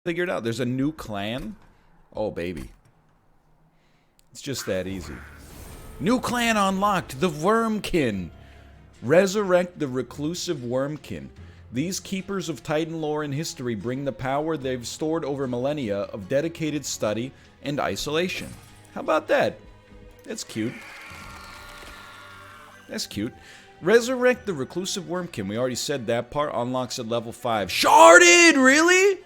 figured out. There's a new clan. Oh, baby. It's just that easy. New clan unlocked. The Wurmkind. Resurrect the reclusive Wurmkind. These keepers of Titan lore and history bring the power they've stored over millennia of dedicated study and isolation. How about that? That's cute. That's cute. Resurrect the reclusive Wurmkind. We already said that part. Unlocks at level 5. Sharded! Really?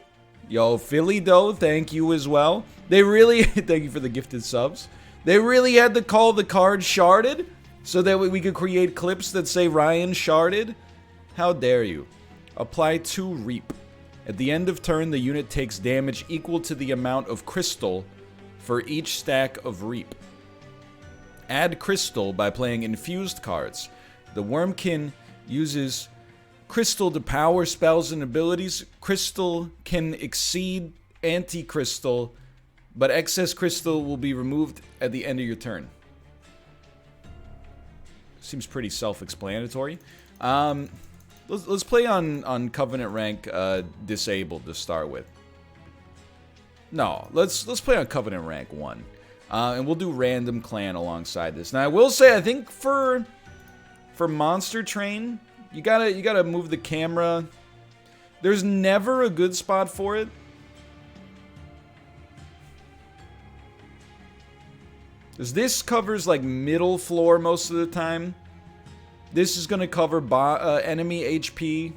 Yo, Philly Dough, thank you as well. They really... thank you for the gifted subs. They really had to call the card Sharded? So that we could create clips that say Ryan Sharded? How dare you. Apply 2 Reap. At the end of turn, the unit takes damage equal to the amount of crystal for each stack of Reap. Add crystal by playing infused cards. The Wurmkind uses crystal to power spells and abilities. Crystal can exceed anti-crystal, but excess crystal will be removed at the end of your turn. Seems pretty self-explanatory. Let's play on Covenant rank disabled to start with. No, let's play on Covenant rank 1. And we'll do random clan alongside this. Now I will say I think for Monster Train, you gotta move the camera. There's never a good spot for it. This covers like middle floor most of the time. This is gonna cover enemy HP.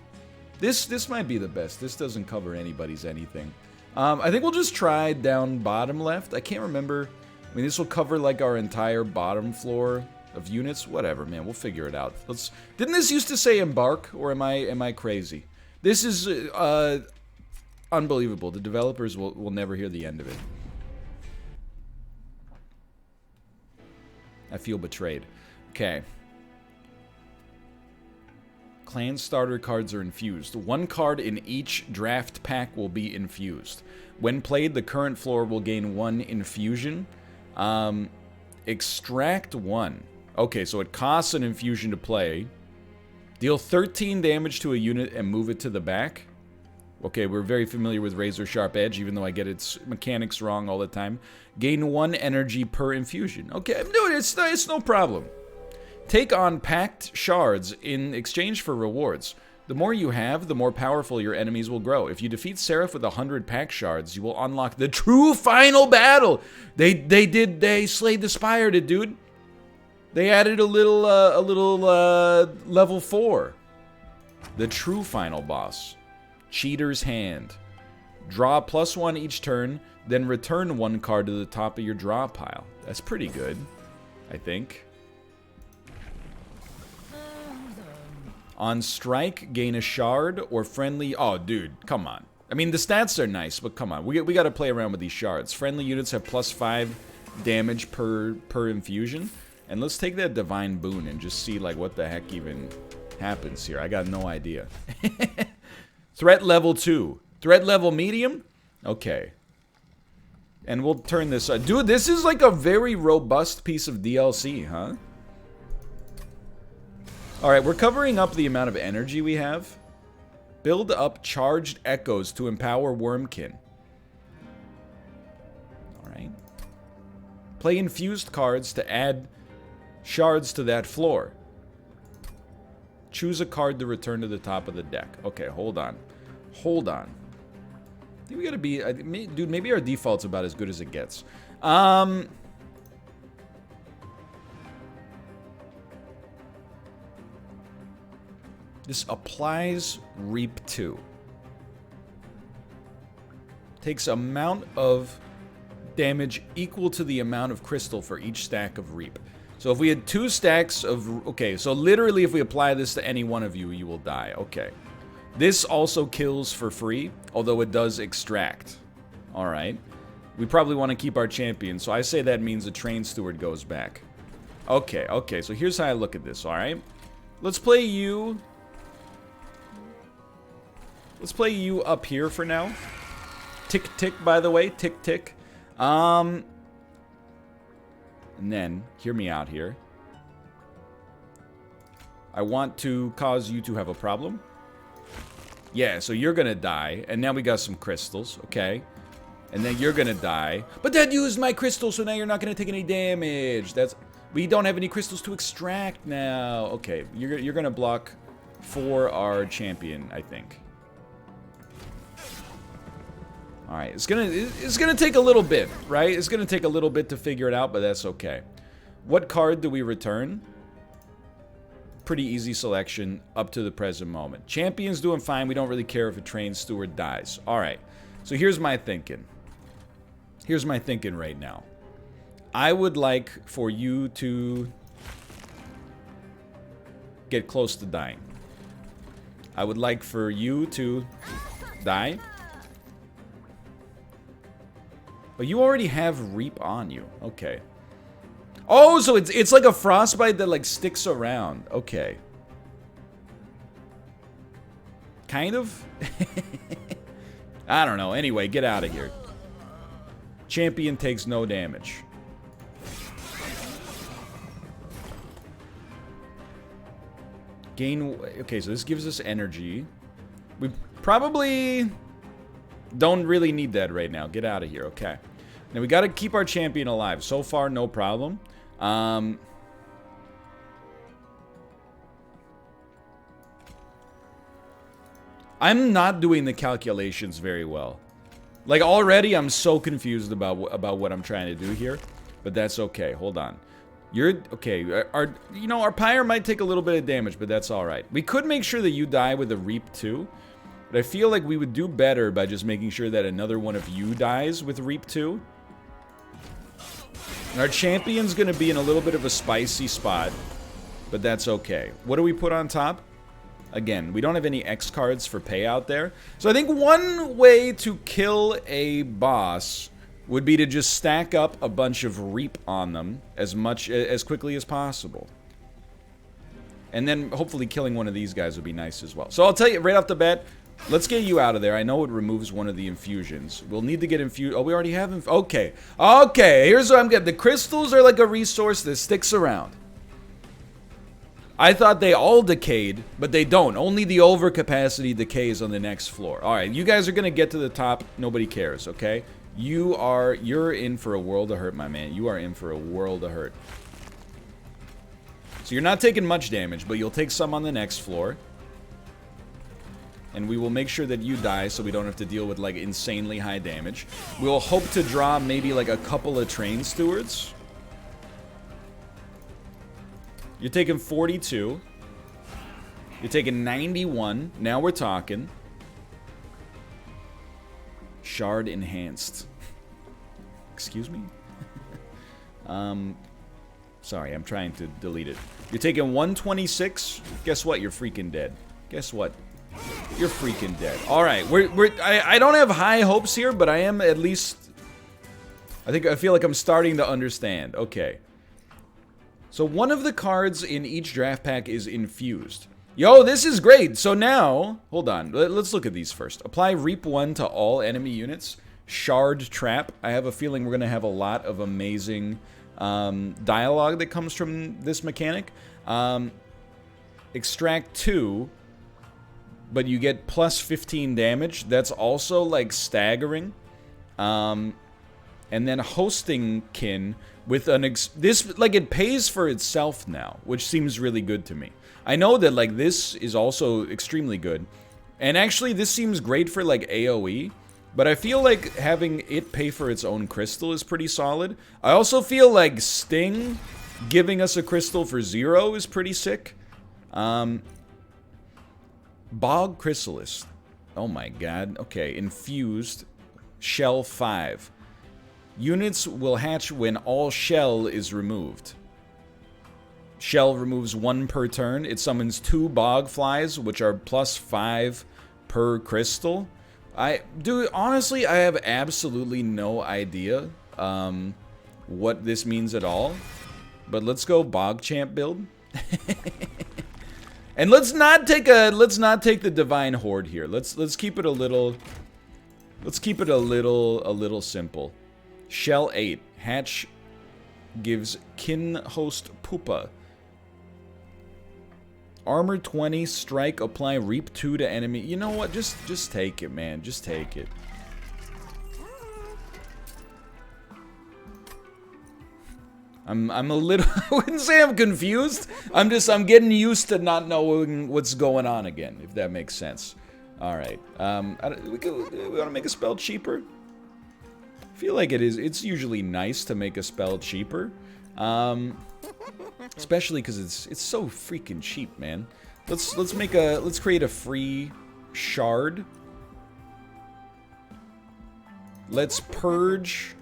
This might be the best. This doesn't cover anybody's anything. I think we'll just try down bottom left. I can't remember. I mean, this will cover like our entire bottom floor of units. Whatever, man. We'll figure it out. Didn't this used to say embark, or am I crazy? This is unbelievable. The developers will never hear the end of it. I feel betrayed. Okay. Clan starter cards are infused. 1 card in each draft pack will be infused. When played, the current floor will gain 1 infusion. Extract 1. Okay, so it costs an infusion to play. Deal 13 damage to a unit and move it to the back. Okay, we're very familiar with Razor Sharp Edge, even though I get its mechanics wrong all the time. Gain 1 energy per infusion. Okay, dude, it's no problem. Take on packed shards in exchange for rewards. The more you have, the more powerful your enemies will grow. If you defeat Seraph with 100 pack shards, you will unlock the true final battle. They slayed the Spire, dude. They added a little level 4. The true final boss. Cheater's Hand. Draw +1 each turn, then return 1 card to the top of your draw pile. That's pretty good, I think. On strike, gain a shard or friendly... Oh, dude, come on. I mean, the stats are nice, but come on. We got to play around with these shards. Friendly units have +5 damage per infusion. And let's take that Divine Boon and just see, like, what the heck even happens here. I got no idea. Threat level 2. Threat level medium? Okay. And we'll turn this... dude, this is like a very robust piece of DLC, huh? Alright, we're covering up the amount of energy we have. Build up charged echoes to empower Wurmkind. Alright. Play infused cards to add shards to that floor. Choose a card to return to the top of the deck. Okay, hold on. Hold on. I think we gotta be... dude, maybe our default's about as good as it gets. This applies Reap 2. Takes amount of damage equal to the amount of crystal for each stack of Reap. So if we had 2 stacks of... Okay, so literally if we apply this to any one of you, you will die. Okay. This also kills for free, although it does extract. Alright. We probably want to keep our champion, so I say that means the Train Steward goes back. Okay, okay, so here's how I look at this, alright? Let's play you... Let's play you up here for now. Tick, tick, by the way. Tick, tick. And then, hear me out here. I want to cause you to have a problem. Yeah, so you're gonna die. And now we got some crystals. Okay. And then you're gonna die. But that used my crystal, so now you're not gonna take any damage. We don't have any crystals to extract now. Okay, you're gonna block for our champion, I think. Alright, it's gonna take a little bit, right? It's gonna take a little bit to figure it out, but that's okay. What card do we return? Pretty easy selection up to the present moment. Champion's doing fine. We don't really care if a trained steward dies. Alright, so here's my thinking. Here's my thinking right now. I would like for you to get close to dying. I would like for you to die. But you already have Reap on you. Okay. Oh, so it's like a frostbite that like sticks around. Okay. Kind of? I don't know. Anyway, get out of here. Champion takes no damage. Gain... Okay, so this gives us energy. We probably don't really need that right now. Get out of here, okay. Now, we gotta keep our champion alive. So far, no problem. I'm not doing the calculations very well. Like, already, I'm so confused about what I'm trying to do here. But that's okay. Hold on. Okay, our pyre might take a little bit of damage, but that's alright. We could make sure that you die with a Reap too, but I feel like we would do better by just making sure that another one of you dies with Reap too. And our champion's gonna be in a little bit of a spicy spot, but that's okay. What do we put on top? Again, we don't have any X cards for payout there. So I think one way to kill a boss would be to just stack up a bunch of Reap on them as quickly as possible. And then hopefully killing one of these guys would be nice as well. So I'll tell you right off the bat, let's get you out of there. I know it removes one of the infusions. We'll need to get infused. Oh, we already have okay. Okay, here's what I'm getting. The crystals are like a resource that sticks around. I thought they all decayed, but they don't. Only the overcapacity decays on the next floor. Alright, you guys are gonna get to the top. Nobody cares, okay? You're in for a world of hurt, my man. You are in for a world of hurt. So you're not taking much damage, but you'll take some on the next floor. And we will make sure that you die so we don't have to deal with, like, insanely high damage. We'll hope to draw maybe, like, a couple of train stewards. You're taking 42. You're taking 91. Now we're talking. Shard enhanced. Excuse me? Sorry, I'm trying to delete it. You're taking 126. Guess what? You're freaking dead. Guess what? You're freaking dead. Alright, I don't have high hopes here, but I am at least... I feel like I'm starting to understand. Okay. So one of the cards in each draft pack is infused. Yo, this is great. So now, hold on. Let's look at these first. Apply Reap 1 to all enemy units. Shard Trap. I have a feeling we're going to have a lot of amazing dialogue that comes from this mechanic. Extract 2, but you get plus 15 damage. That's also, like, staggering. And then Hosting Kin with an it pays for itself now, which seems really good to me. I know that, like, this is also extremely good. And actually, this seems great for, like, AoE. But I feel like having it pay for its own crystal is pretty solid. I also feel like Sting giving us a crystal for 0 is pretty sick. Bog Chrysalis. Oh my god. Okay, infused. Shell 5. Units will hatch when all shell is removed. Shell removes 1 per turn. It summons 2 bog flies, which are plus 5 per crystal. Honestly, I have absolutely no idea what this means at all. But let's go bog champ build. And let's not take the divine horde here. Let's keep it a little simple. Shell 8. Hatch gives kin host pupa. Armor 20, strike, apply, reap 2 to enemy. You know what? Just take it, man. Just take it. I'm a little, I wouldn't say I'm confused. I'm getting used to not knowing what's going on again, if that makes sense. Alright. We want to make a spell cheaper? I feel like it is. It's usually nice to make a spell cheaper. Especially because it's so freaking cheap, man. Let's create a free shard. Let's purge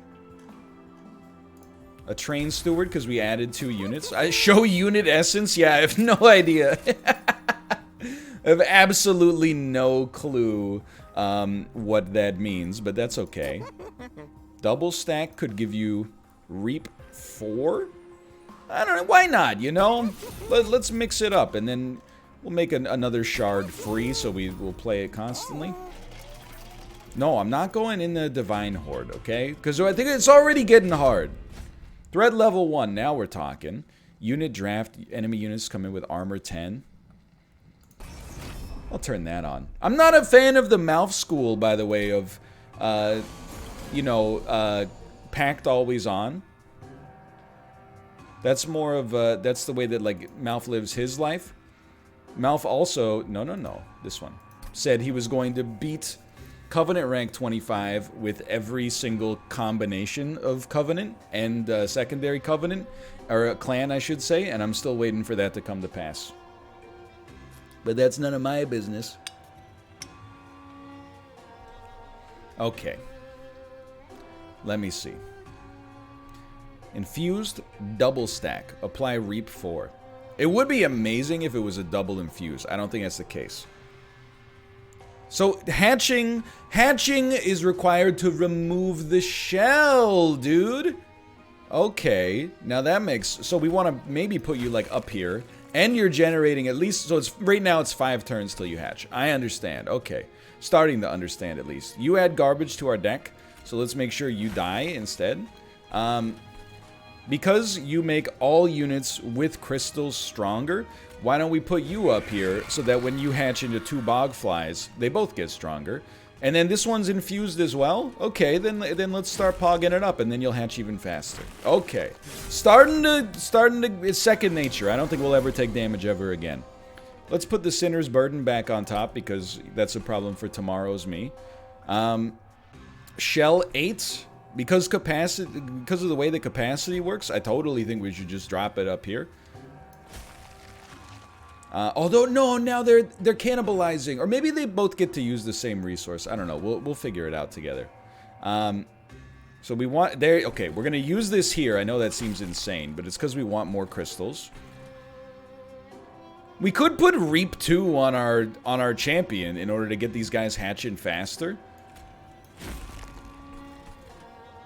a train steward because we added 2 units. I show unit essence? Yeah, I have no idea. I have absolutely no clue what that means, but that's okay. Double stack could give you reap 4? I don't know, why not, you know? Let's mix it up, and then we'll make another shard free so we will play it constantly. No, I'm not going in the Divine Horde, okay? Because I think it's already getting hard. Threat level 1, now we're talking. Unit draft, enemy units come in with armor 10. I'll turn that on. I'm not a fan of the Mouth School, by the way, of, you know, packed always on. That's more of, that's the way that, like, Mouth lives his life. Mouth also, no, this one, said he was going to beat Covenant rank 25 with every single combination of Covenant and secondary Covenant, or clan, I should say, and I'm still waiting for that to come to pass. But that's none of my business. Okay. Let me see. Infused, double stack. Apply reap 4. It would be amazing if it was a double infuse. I don't think that's the case. So, hatching is required to remove the shell, dude. Okay, now that makes... So we want to maybe put you, like, up here. And you're generating at least... So, it's right now it's 5 turns till you hatch. I understand. Okay. Starting to understand, at least. You add garbage to our deck. So, let's make sure you die instead. Because you make all units with crystals stronger, why don't we put you up here so that when you hatch into 2 bogflies, they both get stronger. And then this one's infused as well? Okay, then let's start pogging it up, and then you'll hatch even faster. Okay. Starting to, it's second nature. I don't think we'll ever take damage ever again. Let's put the Sinner's Burden back on top, because that's a problem for tomorrow's me. Shell 8... Because of the way the capacity works, I totally think we should just drop it up here. Although, no, now they're cannibalizing. Or maybe they both get to use the same resource. I don't know. We'll figure it out together. So we want... Okay, we're going to use this here. I know that seems insane, but it's because we want more crystals. We could put Reap 2 on our champion in order to get these guys hatching faster.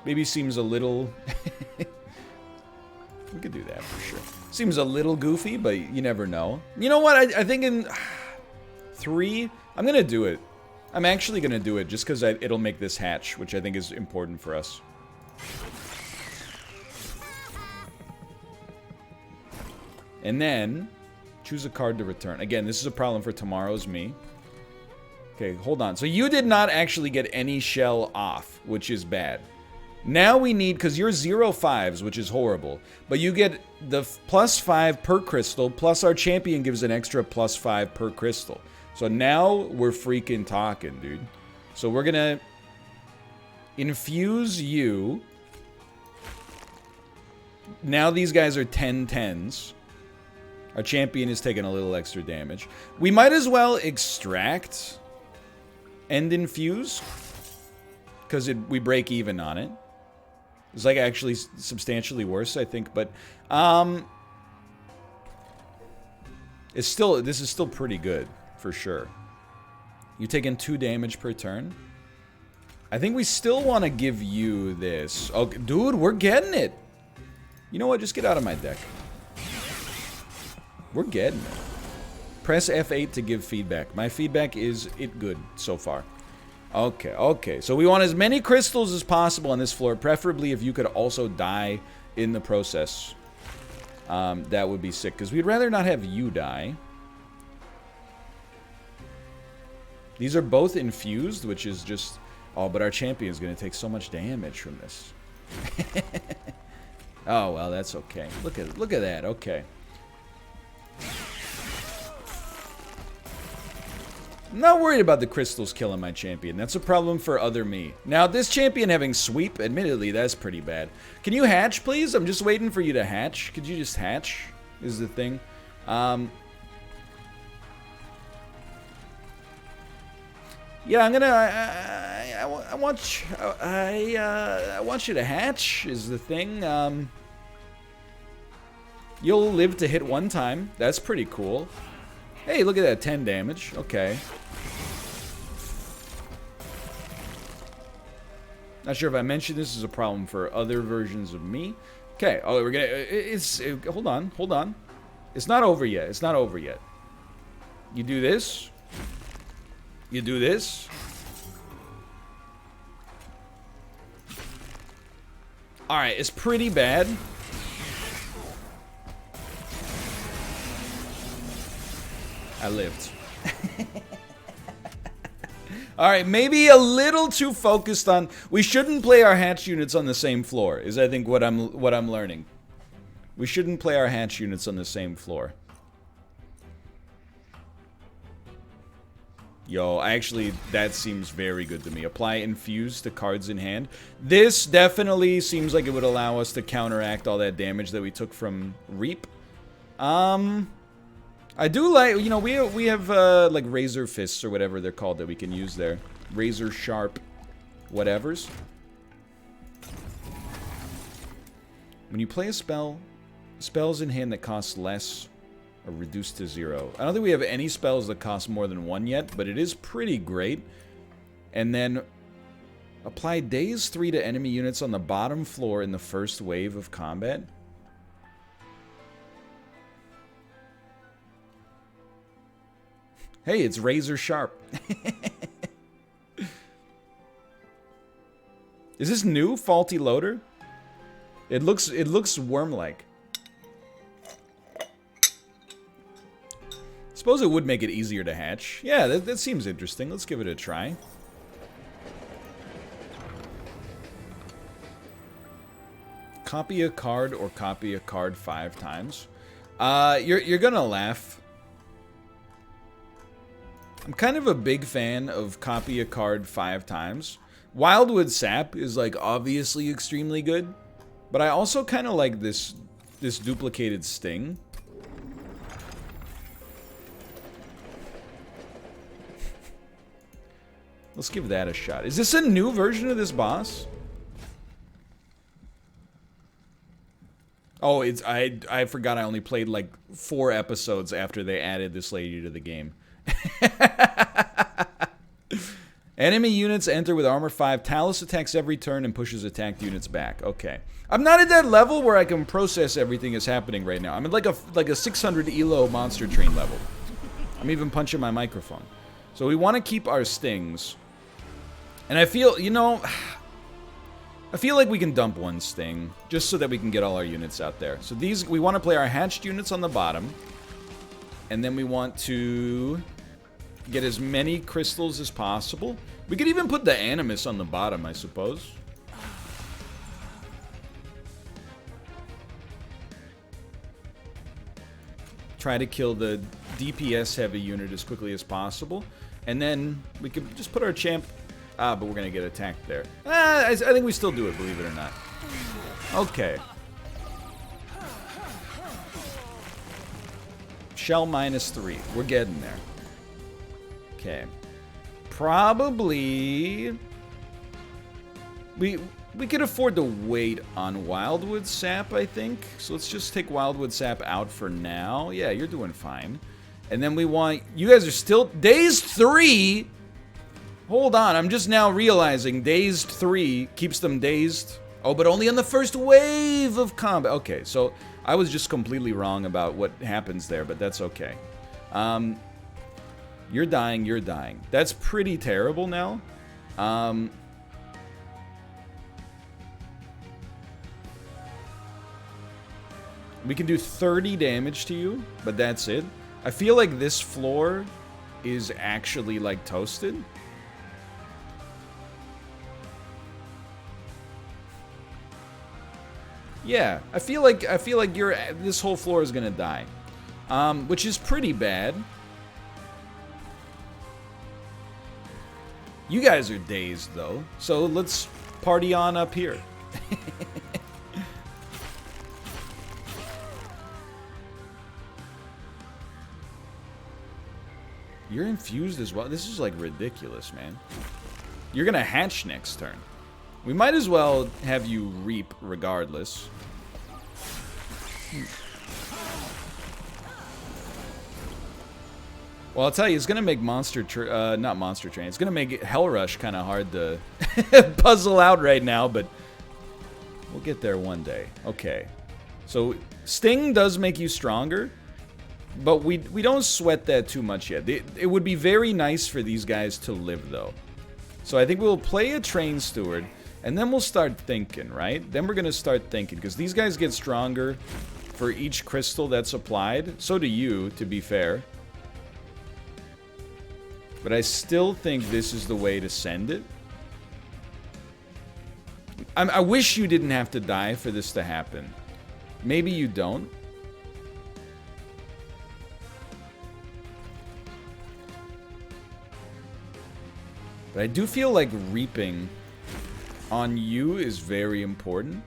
Maybe seems a little... We could do that for sure. Seems a little goofy, but you never know. You know what? I think in 3, I'm going to do it. I'm actually going to do it just because it'll make this hatch, which I think is important for us. And then, choose a card to return. Again, this is a problem for tomorrow's me. Okay, hold on. So you did not actually get any shell off, which is bad. Now we need, because you're 0-5s, which is horrible, but you get the +5 per crystal, plus our champion gives an extra +5 per crystal. So now we're freaking talking, dude. So we're gonna infuse you. Now these guys are 10-10s. Our champion is taking a little extra damage. We might as well extract and infuse, because we break even on it. It's like actually substantially worse, I think, but this is still pretty good for sure. You taking 2 damage per turn. I think we still want to give you this. Oh, dude, we're getting it. You know what? Just get out of my deck. We're getting it. Press F8 to give feedback. My feedback is good so far. Okay. So we want as many crystals as possible on this floor, preferably if you could also die in the process. That would be sick, because we'd rather not have you die. These are both infused, which is just... Oh, but our champion's going to take so much damage from this. Oh, well, that's okay. Look at that. Okay. I'm not worried about the crystals killing my champion. That's a problem for other me. Now, this champion having sweep, admittedly, that's pretty bad. Can you hatch, please? I'm just waiting for you to hatch. Could you just hatch, is the thing. Yeah, I'm gonna... I want you to hatch, is the thing. You'll live to hit 1 time. That's pretty cool. Hey, look at that, 10 damage. Okay. Not sure if I mentioned this is a problem for other versions of me. Okay. Oh, we're gonna... hold on. Hold on. It's not over yet. It's not over yet. You do this. You do this. Alright, it's pretty bad. I lived. Alright, maybe a little too focused on... We shouldn't play our hatch units on the same floor, is I think what I'm learning. We shouldn't play our hatch units on the same floor. Yo, actually, that seems very good to me. Apply infuse to cards in hand. This definitely seems like it would allow us to counteract all that damage that we took from Reap. I do like, you know, we have like razor fists or whatever they're called that we can use there. Razor sharp whatevers. When you play a spell, spells in hand that cost less are reduced to 0. I don't think we have any spells that cost more than 1 yet, but it is pretty great. And then apply Daze 3 to enemy units on the bottom floor in the first wave of combat. Hey, it's razor sharp. Is this new? Faulty loader? It looks worm-like. Suppose it would make it easier to hatch. Yeah, that seems interesting. Let's give it a try. Copy a card or copy a card 5 times. You're gonna laugh. I'm kind of a big fan of copy a card 5 times. Wildwood Sap is like obviously extremely good, but I also kind of like this duplicated sting. Let's give that a shot. Is this a new version of this boss? Oh, I forgot I only played like 4 episodes after they added this lady to the game. Enemy units enter with armor 5. Talus attacks every turn and pushes attacked units back. Okay. I'm not at that level where I can process everything that's happening right now. I'm at like a 600 elo monster train level. I'm even punching my microphone. So we want to keep our stings. And I feel, you know, I feel like we can dump 1 sting just so that we can get all our units out there. So these, we want to play our hatched units on the bottom. And then we want to get as many crystals as possible. We could even put the Animus on the bottom, I suppose. Try to kill the DPS heavy unit as quickly as possible. And then we could just put our champ... Ah, but we're going to get attacked there. I think we still do it, believe it or not. Okay. Shell -3. We're getting there. Okay. Probably... We could afford to wait on Wildwood Sap, I think. So let's just take Wildwood Sap out for now. Yeah, you're doing fine. And then we want... You guys are still... Dazed 3? Hold on, I'm just now realizing Dazed 3 keeps them dazed. Oh, but only on the first wave of combat. Okay, so I was just completely wrong about what happens there, but that's okay. You're dying, you're dying. That's pretty terrible now. We can do 30 damage to you, but that's it. I feel like this floor is actually like toasted. Yeah, I feel like this whole floor is gonna die, which is pretty bad. You guys are dazed though, so let's party on up here. You're infused as well. This is like ridiculous, man. You're gonna hatch next turn. We might as well have you reap regardless. Well, I'll tell you, it's gonna make not Monster Train. It's gonna make Hell Rush kind of hard to puzzle out right now, but we'll get there one day. Okay, so Sting does make you stronger, but we don't sweat that too much yet. It would be very nice for these guys to live though. So I think we'll play a Train Steward, and then we'll start thinking, right? Then we're gonna start thinking, because these guys get stronger for each crystal that's applied. So do you, to be fair. But I still think this is the way to send it. I wish you didn't have to die for this to happen. Maybe you don't. But I do feel like reaping on you is very important.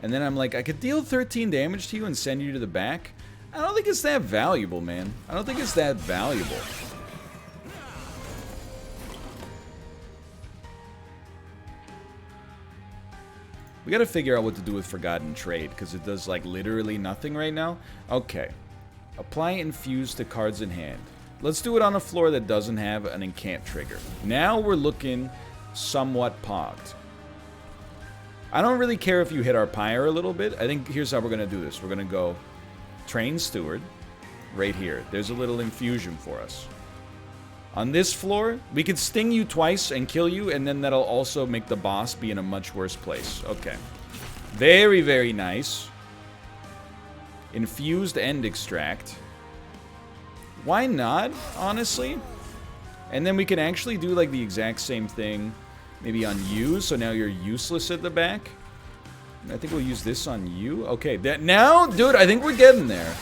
And then I'm like, I could deal 13 damage to you and send you to the back. I don't think it's that valuable, man. I don't think it's that valuable. We gotta figure out what to do with Forgotten Trade, because it does, like, literally nothing right now. Okay. Apply Infuse to cards in hand. Let's do it on a floor that doesn't have an Incant trigger. Now we're looking somewhat pogged. I don't really care if you hit our Pyre a little bit. I think here's how we're gonna do this. We're gonna go Train Steward right here. There's a little infusion for us. On this floor, we could sting you twice and kill you, and then that'll also make the boss be in a much worse place. Okay. Very, very nice. Infused and Extract. Why not, honestly? And then we can actually do, like, the exact same thing maybe on you, so now you're useless at the back. I think we'll use this on you. Okay, now, dude, I think we're getting there.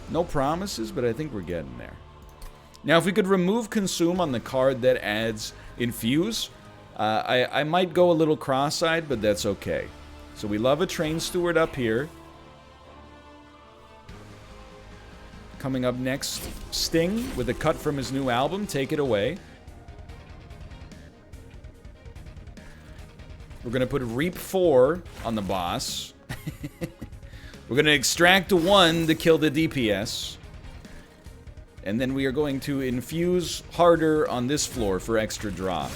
No promises, but I think we're getting there. Now, if we could remove Consume on the card that adds Infuse, I might go a little cross-eyed, but that's okay. So we love a Train Steward up here. Coming up next, Sting with a cut from his new album, Take It Away. We're going to put Reap 4 on the boss. We're going to extract 1 to kill the DPS. And then we are going to infuse harder on this floor for extra draw.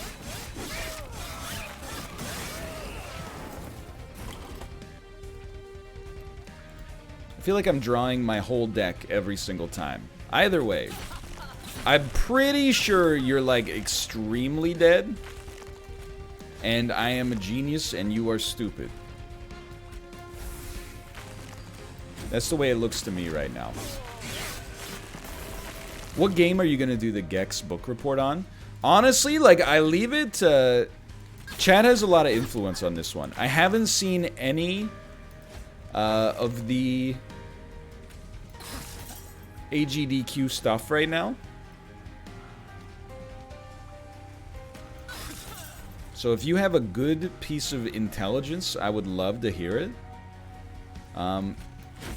I feel like I'm drawing my whole deck every single time. Either way, I'm pretty sure you're, like, extremely dead. And I am a genius and you are stupid. That's the way it looks to me right now. What game are you going to do the Gex book report on? Honestly, like, I leave it to... Chad has a lot of influence on this one. I haven't seen any of the AGDQ stuff right now. So if you have a good piece of intelligence, I would love to hear it.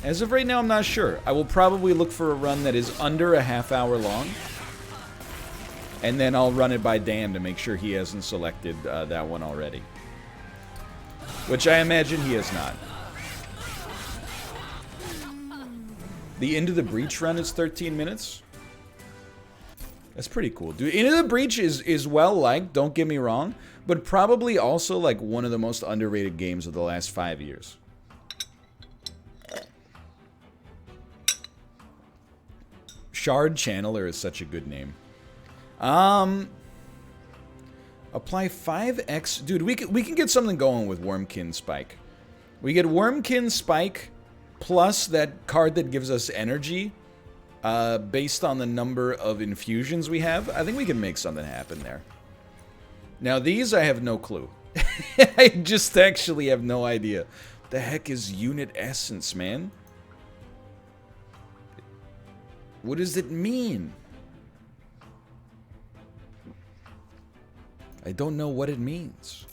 As of right now, I'm not sure. I will probably look for a run that is under a half-hour long. And then I'll run it by Dan to make sure he hasn't selected that one already. Which I imagine he has not. The Into the Breach run is 13 minutes. That's pretty cool. Dude, Into the Breach is well-liked, don't get me wrong. But probably also, like, one of the most underrated games of the last 5 years. Shard Channeler is such a good name. Apply 5x. Dude, we can get something going with Wurmkind Spike. We get Wurmkind Spike plus that card that gives us energy. based on the number of infusions we have, I think we can make something happen there. Now these, I have no clue. I just actually have no idea. The heck is unit essence, man? What does it mean? I don't know what it means.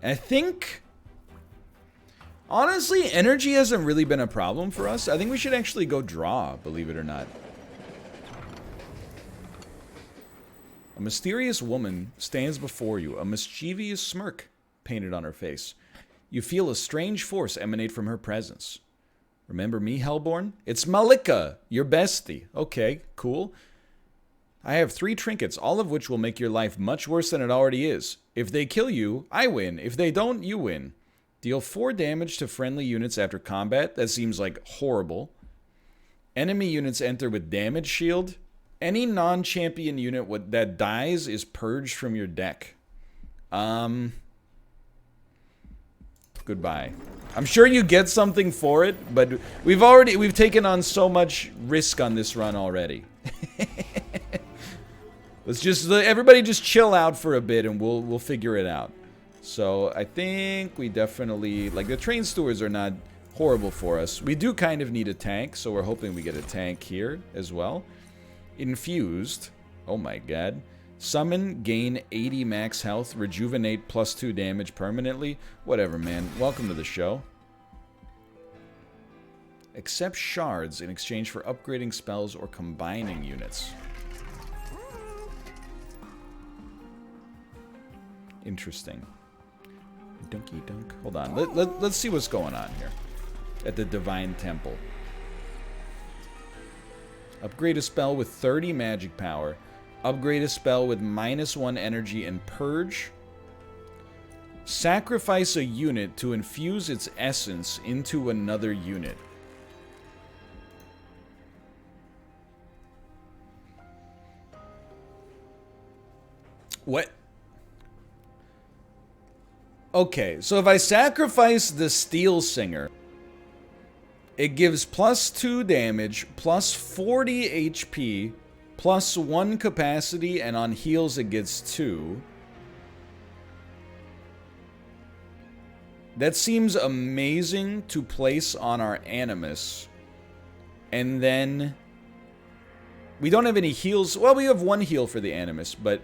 I think, honestly, energy hasn't really been a problem for us. I think we should actually go draw, believe it or not. A mysterious woman stands before you, a mischievous smirk painted on her face. You feel a strange force emanate from her presence. Remember me, Hellborn? It's Malika, your bestie. Okay, cool. I have 3 trinkets, all of which will make your life much worse than it already is. If they kill you, I win. If they don't, you win. Deal 4 damage to friendly units after combat. That seems like horrible. Enemy units enter with damage shield. Any non-champion unit that dies is purged from your deck. Goodbye. I'm sure you get something for it, but we've taken on so much risk on this run already. Everybody just chill out for a bit and we'll figure it out. So I think we definitely, like, the train stewards are not horrible for us. We do kind of need a tank, so we're hoping we get a tank here as well. Infused. Oh my god. Summon, gain 80 max health, rejuvenate +2 damage permanently. Whatever, man. Welcome to the show. Accept shards in exchange for upgrading spells or combining units. Interesting. Dunky dunk. Hold on. Let's see what's going on here. At the Divine Temple. Upgrade a spell with 30 magic power. Upgrade a spell with -1 energy and purge. Sacrifice a unit to infuse its essence into another unit. What? Okay, so if I sacrifice the Steel Singer, it gives +2 damage, +40 HP, +1 capacity, and on heals it gets 2. That seems amazing to place on our Animus. And then we don't have any heals. Well, we have 1 heal for the Animus, but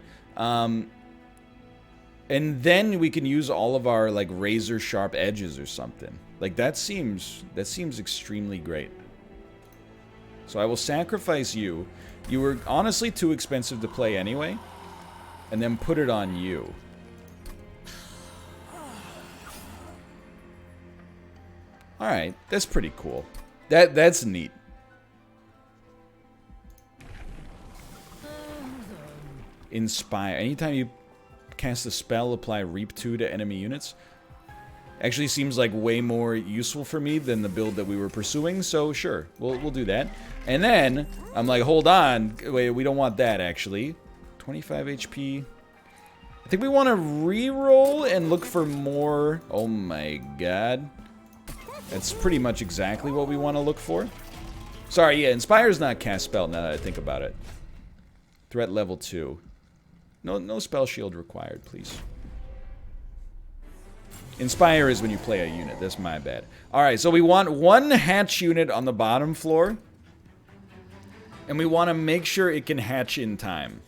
and then we can use all of our, like, razor sharp edges or something. Like, that seems extremely great. So I will sacrifice you. You were honestly too expensive to play anyway. And then put it on you. Alright, that's pretty cool. That's neat. Inspire. Anytime you cast a spell, apply Reap 2 to enemy units. Actually seems like way more useful for me than the build that we were pursuing, so sure, we'll do that. And then, I'm like, hold on, wait, we don't want that, actually. 25 HP. I think we want to re-roll and look for more. Oh my god. That's pretty much exactly what we want to look for. Sorry, yeah, Inspire's not cast spell now that I think about it. Threat level 2. No spell shield required, please. Inspire is when you play a unit. That's my bad. Alright, so we want 1 hatch unit on the bottom floor. And we want to make sure it can hatch in time.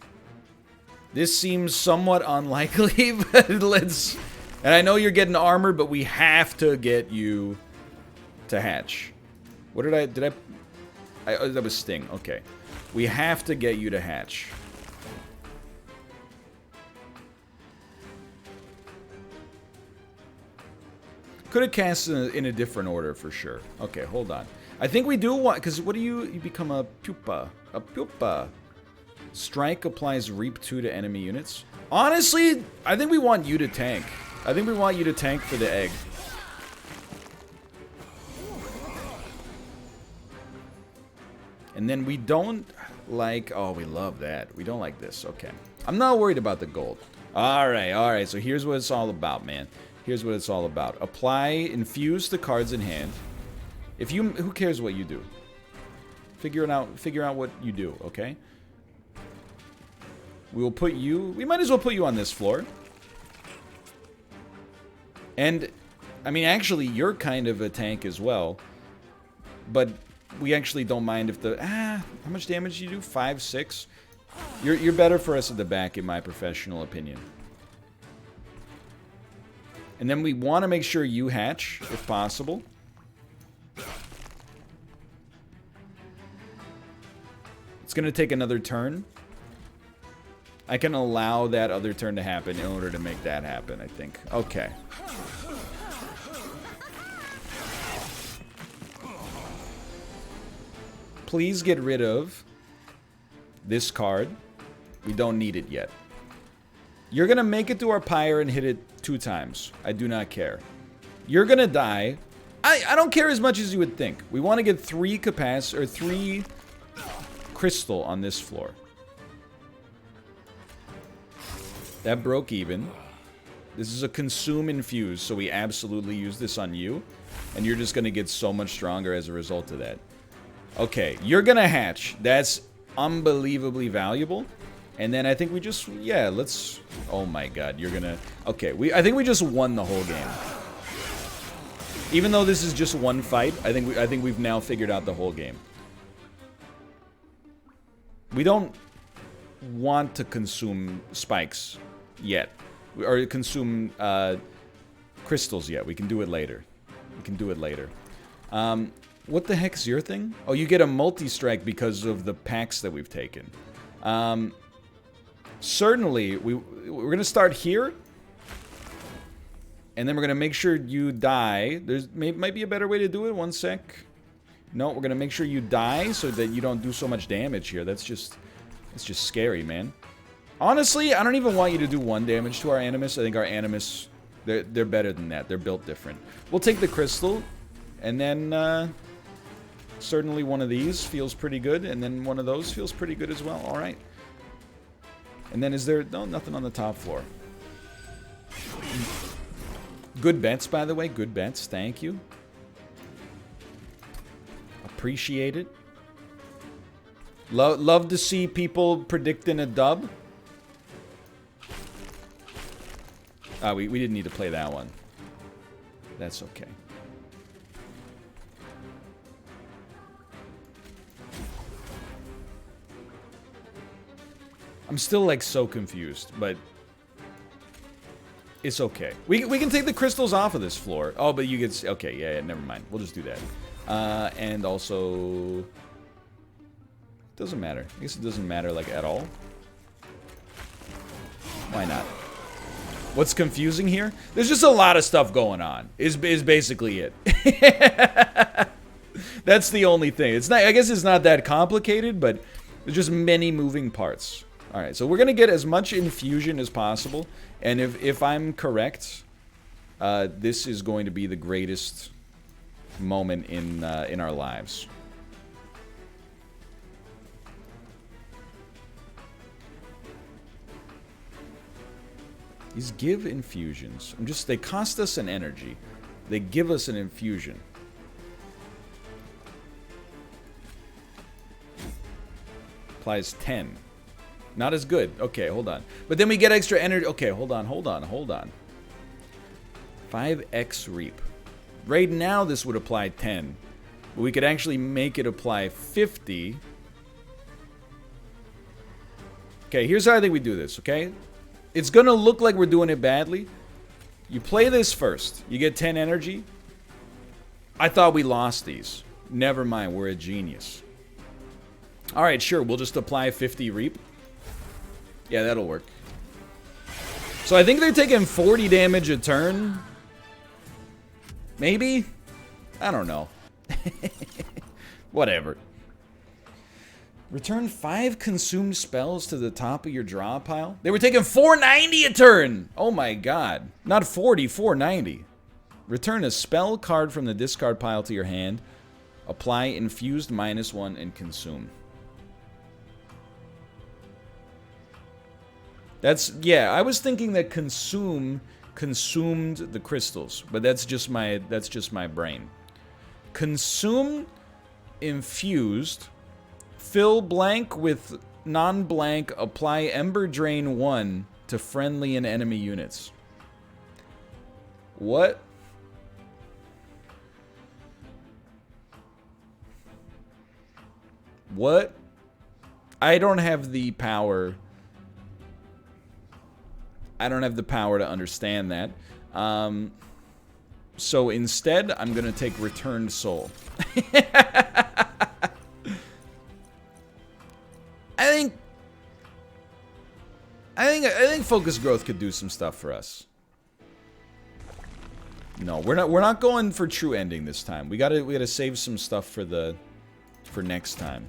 This seems somewhat unlikely, but let's... And I know you're getting armor, but we have to get you to hatch. What did I... Oh, that was Sting. Okay. We have to get you to hatch. Could have cast in a different order for sure. Okay, hold on. I think we do want... Because what do you become a pupa. A pupa. Strike applies Reap 2 to enemy units. Honestly, I think we want you to tank. I think we want you to tank for the egg. And then we don't like... Oh, we love that. We don't like this. Okay. I'm not worried about the gold. Alright. So here's what it's all about, man. Here's what it's all about. Apply, infuse the cards in hand. If you... Who cares what you do? Figure out what you do, okay? We will put you... We might as well put you on this floor. And, I mean, actually, you're kind of a tank as well. But we actually don't mind if the... how much damage do you do? 5, 6? You're better for us at the back, in my professional opinion. And then we want to make sure you hatch, if possible. It's going to take another turn. I can allow that other turn to happen in order to make that happen, I think. Okay. Please get rid of this card. We don't need it yet. You're going to make it to our pyre and hit it 2 times. I do not care. You're going to die. I don't care as much as you would think. We want to get 3 crystal on this floor. That broke even. This is a consume infuse, so we absolutely use this on you. And you're just going to get so much stronger as a result of that. Okay, you're going to hatch. That's unbelievably valuable. And then I think we just... Yeah, let's... Oh my god, you're going to... Okay, I think we just won the whole game. Even though this is just one fight, I think we've now figured out the whole game. We don't want to consume spikes yet. Or consume crystals yet. We can do it later. We can do it later. What the heck's your thing? Oh, you get a multi-strike because of the packs that we've taken. Certainly, we're going to start here. And then we're going to make sure you die. Might be a better way to do it. One sec. No, we're going to make sure you die so that you don't do so much damage here. That's just scary, man. Honestly, I don't even want you to do 1 damage to our Animus. I think our Animus, they're better than that. They're built different. We'll take the crystal. And then, certainly one of these feels pretty good. And then one of those feels pretty good as well. All right. And then is there... No, nothing on the top floor. Good bets, by the way. Good bets. Thank you. Appreciate it. Love to see people predicting a dub. We didn't need to play that one. That's okay. I'm still, like, so confused, but... It's okay. We can take the crystals off of this floor. Oh, but you get... Okay, yeah, never mind. We'll just do that. And also... Doesn't matter. I guess it doesn't matter, like, at all. Why not? What's confusing here? There's just a lot of stuff going on. Is basically it. That's the only thing. It's not... I guess it's not that complicated, but there's just many moving parts. Alright, so we're going to get as much infusion as possible. And if I'm correct, this is going to be the greatest moment in our lives. These give infusions. They cost us an energy. They give us an infusion. Applies 10. Not as good. Okay, hold on. But then we get extra energy. Okay, hold on. 5x reap. Right now, this would apply 10. But we could actually make it apply 50. Okay, here's how I think we do this, okay? It's gonna look like we're doing it badly. You play this first. You get 10 energy. I thought we lost these. Never mind, we're a genius. Alright, sure, we'll just apply 50 reap. Yeah, that'll work. So I think they're taking 40 damage a turn. Maybe? I don't know. Whatever. Return 5 consumed spells to the top of your draw pile. They were taking 490 a turn! Oh my god. Not 40, 490. Return a spell card from the discard pile to your hand. Apply infused -1 and consume. That's, yeah, I was thinking that consumed the crystals, but that's just my brain. Consume infused Fill blank with non-blank. Apply Ember Drain 1 to friendly and enemy units. What? What? I don't have the power. I don't have the power to understand that. So instead, I'm gonna take Returned Soul. I think Focus Growth could do some stuff for us. No, we're not going for true ending this time. We gotta save some stuff for next time.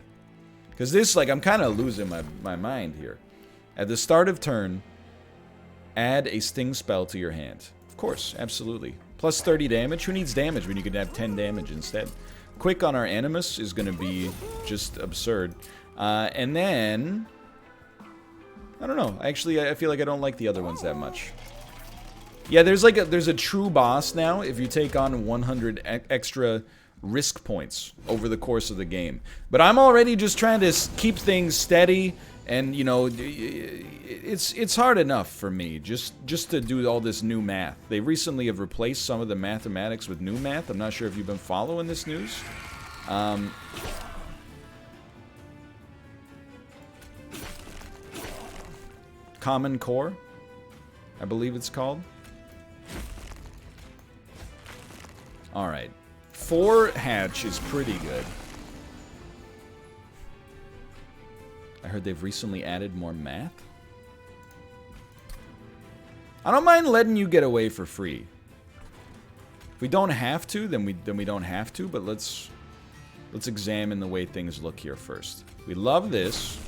Because this, like, I'm kind of losing my mind here. At the start of turn, add a sting spell to your hand. Of course, absolutely. Plus 30 damage. Who needs damage when you could have 10 damage instead? Quick on our Animus is going to be just absurd. And then... I don't know. Actually, I feel like I don't like the other ones that much. Yeah, there's a true boss now if you take on 100 extra risk points over the course of the game. But I'm already just trying to keep things steady, and you know, it's hard enough for me just to do all this new math. They recently have replaced some of the mathematics with new math. I'm not sure if you've been following this news. Common Core, I believe it's called. Alright. 4 hatch is pretty good. I heard they've recently added more math. I don't mind letting you get away for free. If we don't have to, then we don't have to, but let's examine the way things look here first. We love this.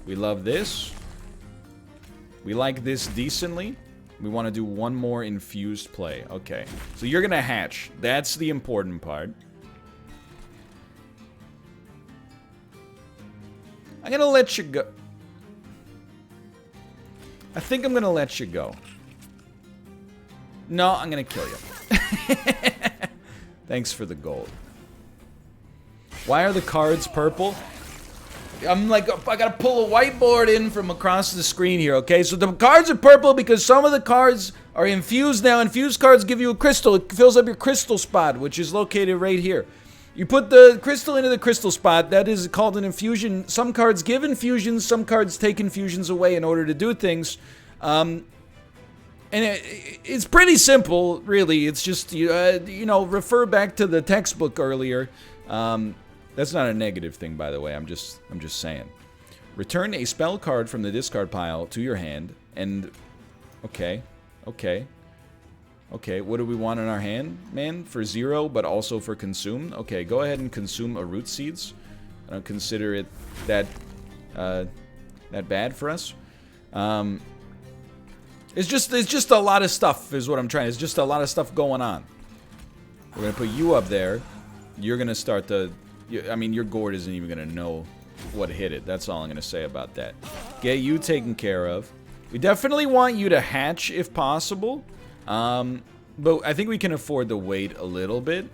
We love this. We like this decently. We want to do one more infused play. Okay. So you're going to hatch. That's the important part. I'm going to let you go. I think I'm going to let you go. No, I'm going to kill you. Thanks for the gold. Why are the cards purple? I'm like, I gotta pull a whiteboard in from across the screen here, okay? So the cards are purple because some of the cards are infused now. Infused cards give you a crystal. It fills up your crystal spot, which is located right here. You put the crystal into the crystal spot. That is called an infusion. Some cards give infusions. Some cards take infusions away in order to do things. And it's pretty simple, really. It's just, you know, refer back to the textbook earlier. That's not a negative thing, by the way. I'm just saying. Return a spell card from the discard pile to your hand, and okay. What do we want in our hand, man? For 0, but also for consume. Okay, go ahead and consume a root seeds. I don't consider it that bad for us. It's just a lot of stuff, is what I'm trying. It's just a lot of stuff going on. We're gonna put you up there. You're gonna start to. I mean, your gourd isn't even going to know what hit it. That's all I'm going to say about that. Get you taken care of. We definitely want you to hatch if possible. But I think we can afford to wait a little bit.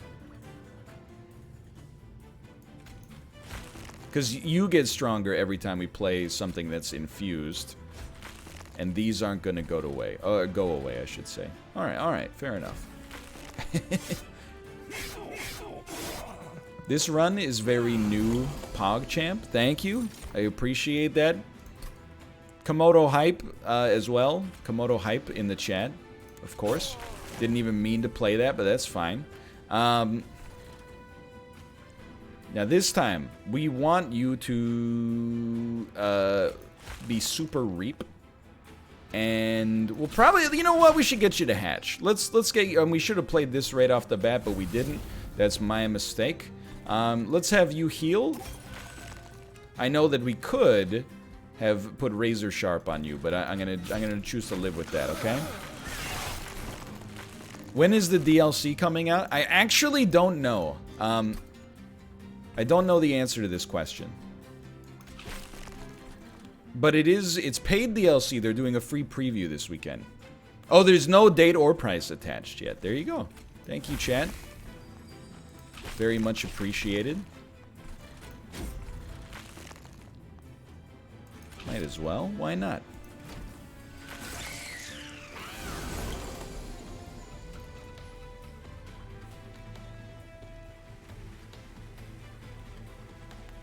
Because you get stronger every time we play something that's infused. And these aren't going to go away. Go away, I should say. Alright, fair enough. This run is very new, PogChamp. Thank you. I appreciate that. Komodo Hype as well. Komodo Hype in the chat, of course. Didn't even mean to play that, but that's fine. Now this time, we want you to be super reap. And we'll probably, you know what, we should get you to hatch. Let's get you, we should have played this right off the bat, but we didn't. That's my mistake. Let's have you heal. I know that we could have put Razor Sharp on you, but I'm gonna choose to live with that, okay? When is the DLC coming out? I actually don't know. I don't know the answer to this question. But it's paid DLC. They're doing a free preview this weekend. Oh, there's no date or price attached yet. There you go. Thank you, chat. Very much appreciated. Might as well. Why not?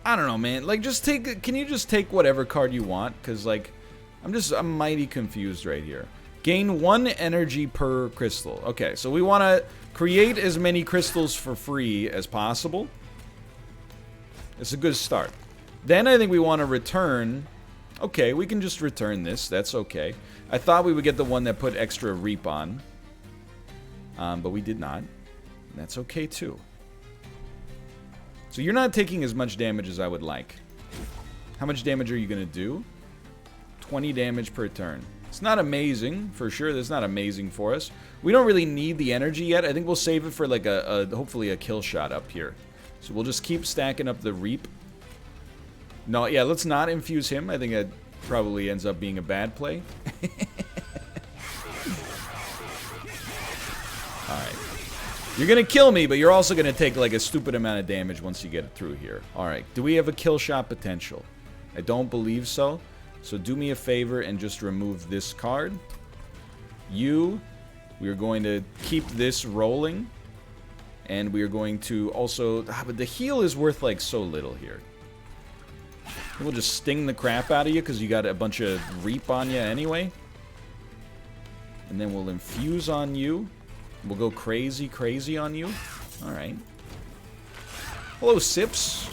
I don't know, man. Like, just take... Can you just take whatever card you want? Because, like, I'm mighty confused right here. Gain 1 energy per crystal. Okay, so we want to create as many crystals for free as possible. It's a good start. Then I think we want to return... Okay, we can just return this. That's okay. I thought we would get the one that put extra reap on. But we did not. That's okay, too. So you're not taking as much damage as I would like. How much damage are you going to do? 20 damage per turn. It's not amazing, for sure. That's not amazing for us. We don't really need the energy yet. I think we'll save it for like hopefully a kill shot up here. So we'll just keep stacking up the reap. No, yeah, let's not infuse him. I think that probably ends up being a bad play. Alright. You're gonna kill me, but you're also gonna take like a stupid amount of damage once you get through here. Alright, do we have a kill shot potential? I don't believe so. So do me a favor and just remove this card. We are going to keep this rolling. And we are going to also... but the heal is worth like so little here. We'll just sting the crap out of you because you got a bunch of reap on you anyway. And then we'll infuse on you. We'll go crazy on you. Alright. Hello, Sips.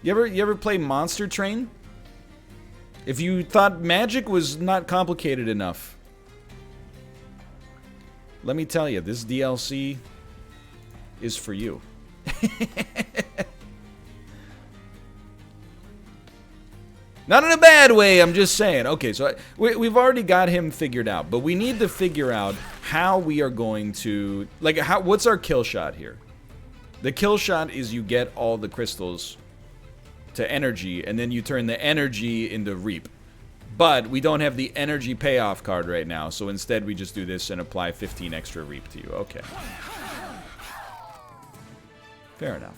You ever play Monster Train? If you thought magic was not complicated enough, let me tell you, this DLC is for you. Not in a bad way, I'm just saying. Okay, so we've already got him figured out, but we need to figure out how we are going to... Like, what's our kill shot here? The kill shot is you get all the crystals to energy, and then you turn the energy into reap. But we don't have the energy payoff card right now, so instead we just do this and apply 15 extra reap to you. Okay. Fair enough.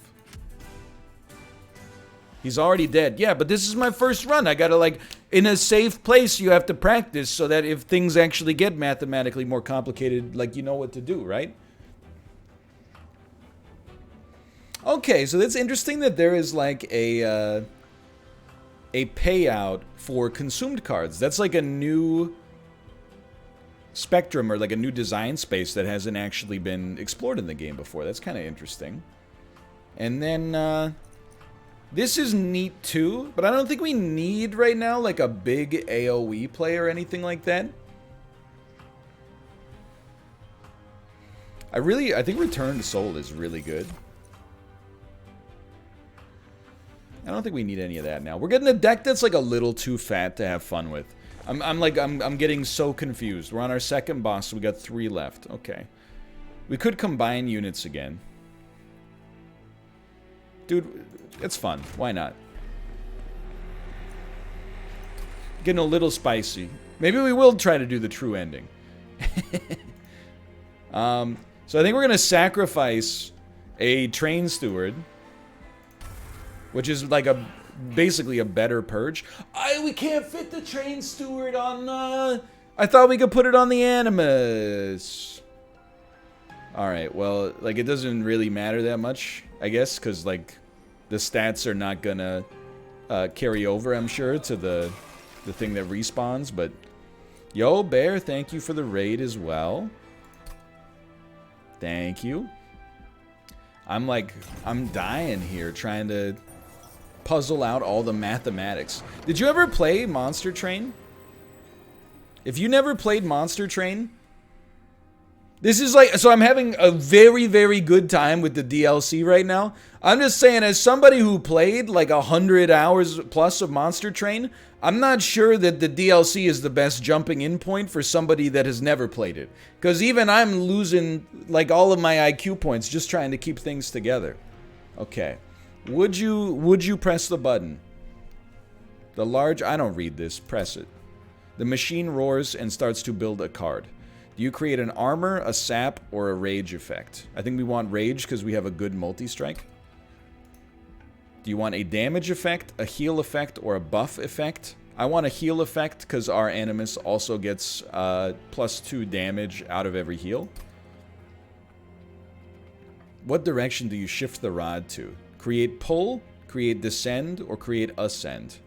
He's already dead. Yeah, but this is my first run. I gotta, like, in a safe place, you have to practice so that if things actually get mathematically more complicated, like, you know what to do, right? Okay, so that's interesting that there is, like, a payout for consumed cards. That's, like, a new spectrum or, like, a new design space that hasn't actually been explored in the game before. That's kind of interesting. And then, this is neat too, but I don't think we need right now like a big AoE play or anything like that. I think Return to Soul is really good. I don't think we need any of that now. We're getting a deck that's like a little too fat to have fun with. I'm getting so confused. We're on our second boss, so we got 3 left. Okay. We could combine units again. Dude, it's fun. Why not? Getting a little spicy. Maybe we will try to do the true ending. So I think we're going to sacrifice a train steward, which is like basically a better purge. We can't fit the train steward on... I thought we could put it on the Animus. Alright, well, like, it doesn't really matter that much, I guess, because, like, the stats are not gonna carry over, I'm sure, to the thing that respawns, but... Yo, Bear, thank you for the raid as well. Thank you. I'm dying here trying to puzzle out all the mathematics. Did you ever play Monster Train? If you never played Monster Train... This is like, so I'm having a very, very good time with the DLC right now. I'm just saying, as somebody who played like 100 hours plus of Monster Train, I'm not sure that the DLC is the best jumping in point for somebody that has never played it. Because even I'm losing like all of my IQ points just trying to keep things together. Okay. Would you press the button? The large, I don't read this, press it. The machine roars and starts to build a card. Do you create an armor, a sap, or a rage effect? I think we want rage because we have a good multi-strike. Do you want a damage effect, a heal effect, or a buff effect? I want a heal effect because our Animus also gets +2 damage out of every heal. What direction do you shift the rod to? Create pull, create descend, or create ascend?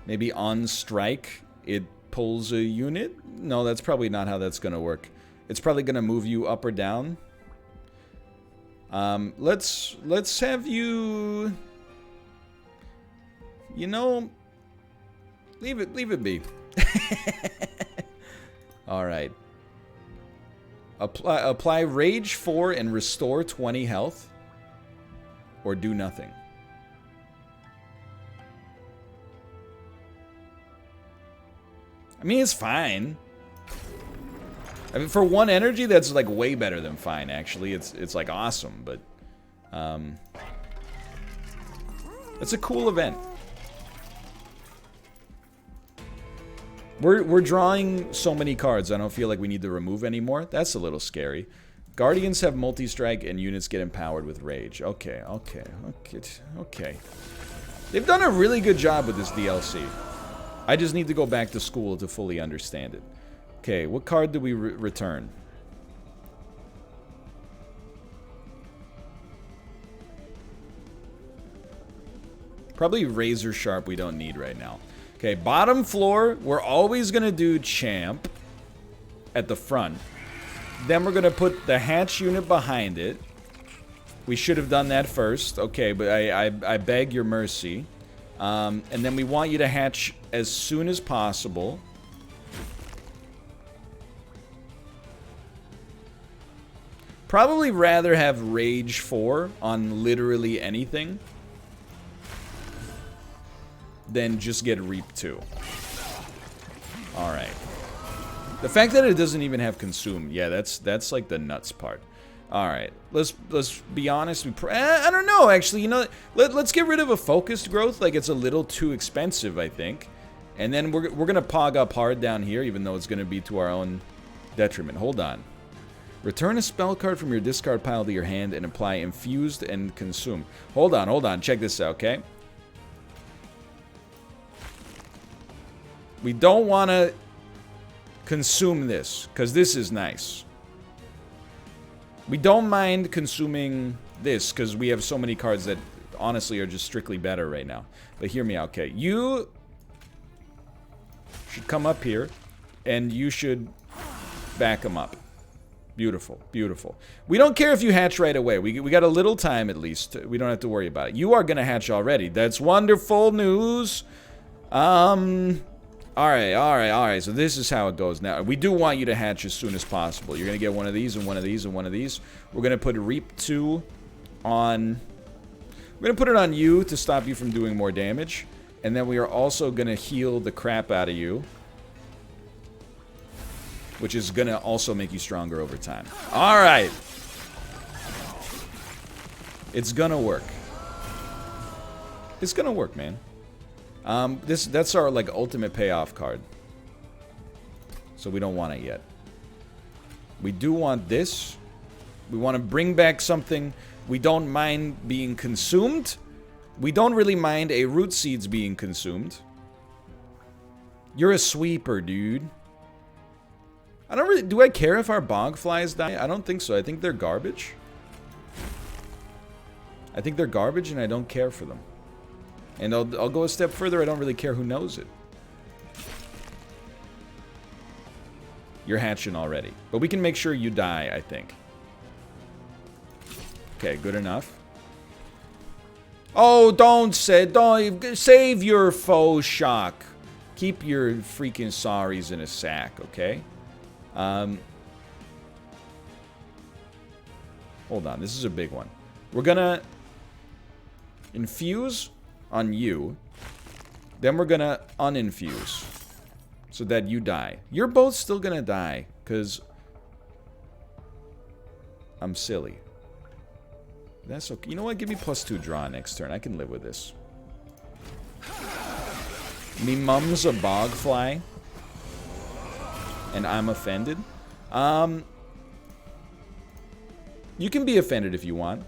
Maybe on strike, it pulls a unit? No, that's probably not how that's going to work. It's probably going to move you up or down. Let's have you... You know... Leave it be. Alright. Apply Rage 4 and restore 20 health. Or do nothing. I mean, it's fine. I mean, for 1 energy, that's like way better than fine, actually. It's like awesome, but... it's a cool event. We're drawing so many cards, I don't feel like we need to remove any more. That's a little scary. Guardians have multi-strike and units get empowered with rage. Okay. They've done a really good job with this DLC. I just need to go back to school to fully understand it. Okay, what card do we return? Probably Razor Sharp we don't need right now. Okay, bottom floor, we're always going to do Champ at the front. Then we're going to put the hatch unit behind it. We should have done that first. Okay, but I beg your mercy. And then we want you to hatch as soon as possible. Probably rather have Rage 4 on literally anything than just get Reap 2. Alright. The fact that it doesn't even have Consume, yeah, that's like the nuts part. Alright, let's be honest. I don't know, actually, you know, let's get rid of a focused growth. Like, it's a little too expensive, I think. And then we're gonna pog up hard down here, even though it's gonna be to our own detriment. Hold on. Return a spell card from your discard pile to your hand and apply Infused and Consume. Hold on. Check this out, okay? We don't want to consume this, because this is nice. We don't mind consuming this, because we have so many cards that honestly are just strictly better right now. But hear me out, okay? You should come up here, and you should back them up. Beautiful, beautiful. We don't care if you hatch right away. We got a little time at least. We don't have to worry about it. You are going to hatch already. That's wonderful news. Alright. So this is how it goes now. We do want you to hatch as soon as possible. You're going to get one of these and one of these and one of these. We're going to put Reap 2 on... We're going to put it on you to stop you from doing more damage. And then we are also going to heal the crap out of you, which is going to also make you stronger over time. Alright. It's going to work. It's going to work, man. That's our, like, ultimate payoff card. So we don't want it yet. We do want this. We want to bring back something. We don't mind being consumed. We don't really mind a root seeds being consumed. You're a sweeper, dude. I don't really... Do I care if our bog flies die? I don't think so. I think they're garbage. I think they're garbage and I don't care for them. And I'll go a step further. I don't really care who knows it. You're hatching already. But we can make sure you die, I think. Okay, good enough. Oh, don't save your faux shock. Keep your freaking sorries in a sack, okay? Hold on, this is a big one. We're gonna infuse on you. Then we're gonna uninfuse so that you die. You're both still gonna die because I'm silly. That's okay. You know what? Give me +2 draw next turn. I can live with this. Me mum's a bogfly and I'm offended. You can be offended if you want.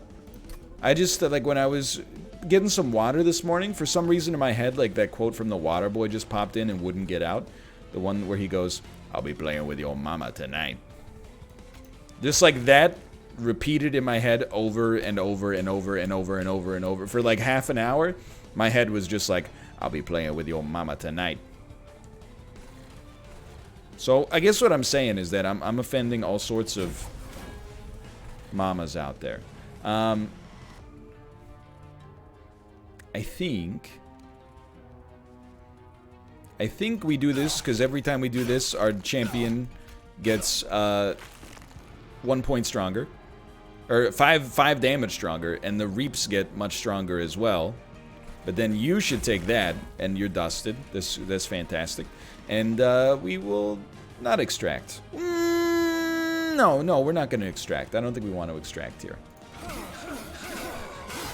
I just, like, when I was getting some water this morning, for some reason in my head, like, that quote from the Water Boy just popped in and wouldn't get out. The one where he goes, "I'll be playing with your mama tonight." Just like that, repeated in my head over and over and over and over and over and over. For like half an hour, my head was just like, "I'll be playing with your mama tonight." So, I guess what I'm saying is that I'm offending all sorts of mamas out there. I think we do this because every time we do this, our champion gets 1 point stronger, or 5 damage stronger, and the reaps get much stronger as well. But then you should take that, and you're dusted. That's fantastic, and we will not extract. No, we're not going to extract. I don't think we want to extract here.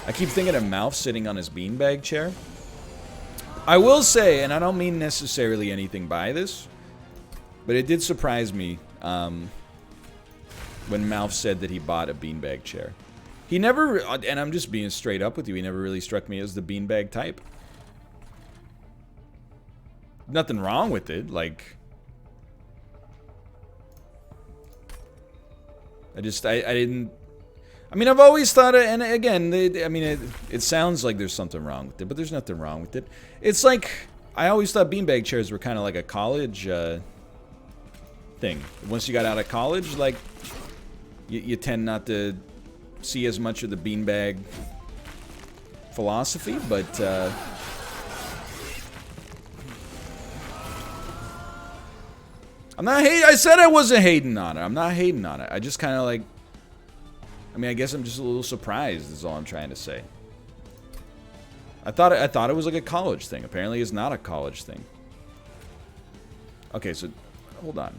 I keep thinking of Mouth sitting on his beanbag chair. I will say, and I don't mean necessarily anything by this, but it did surprise me when Mouth said that he bought a beanbag chair. He never, and I'm just being straight up with you, he never really struck me as the beanbag type. Nothing wrong with it, like... I didn't... I mean, I've always thought, and again, it sounds like there's something wrong with it, but there's nothing wrong with it. It's like, I always thought beanbag chairs were kind of like a college thing. Once you got out of college, like, you tend not to see as much of the beanbag philosophy, but I'm not hating. I said I wasn't hating on it. I'm not hating on it. I just kind of like, I mean, I guess I'm just a little surprised is all I'm trying to say. I thought it was like a college thing. Apparently it's not a college thing. Okay, so hold on.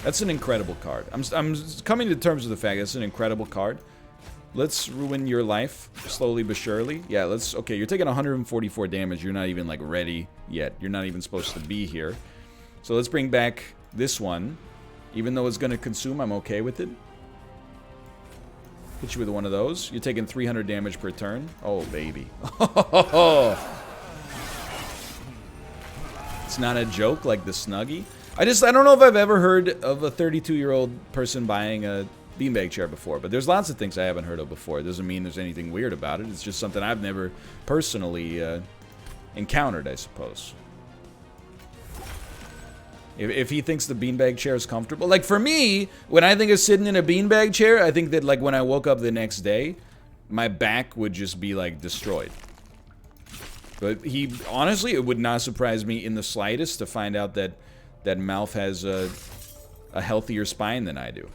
That's an incredible card. I'm coming to terms with the fact that's an incredible card. Let's ruin your life slowly but surely. Yeah, let's... Okay, you're taking 144 damage. You're not even, like, ready yet. You're not even supposed to be here. So let's bring back this one. Even though it's going to consume, I'm okay with it. Hit you with one of those. You're taking 300 damage per turn. Oh, baby. It's not a joke like the Snuggie. I don't know if I've ever heard of a 32-year-old person buying a beanbag chair before, but there's lots of things I haven't heard of before. It doesn't mean there's anything weird about it. It's just something I've never personally encountered, I suppose. If he thinks the beanbag chair is comfortable. Like, for me, when I think of sitting in a beanbag chair, I think that, like, when I woke up the next day, my back would just be, like, destroyed. But honestly, it would not surprise me in the slightest to find out that Mouth has a healthier spine than I do.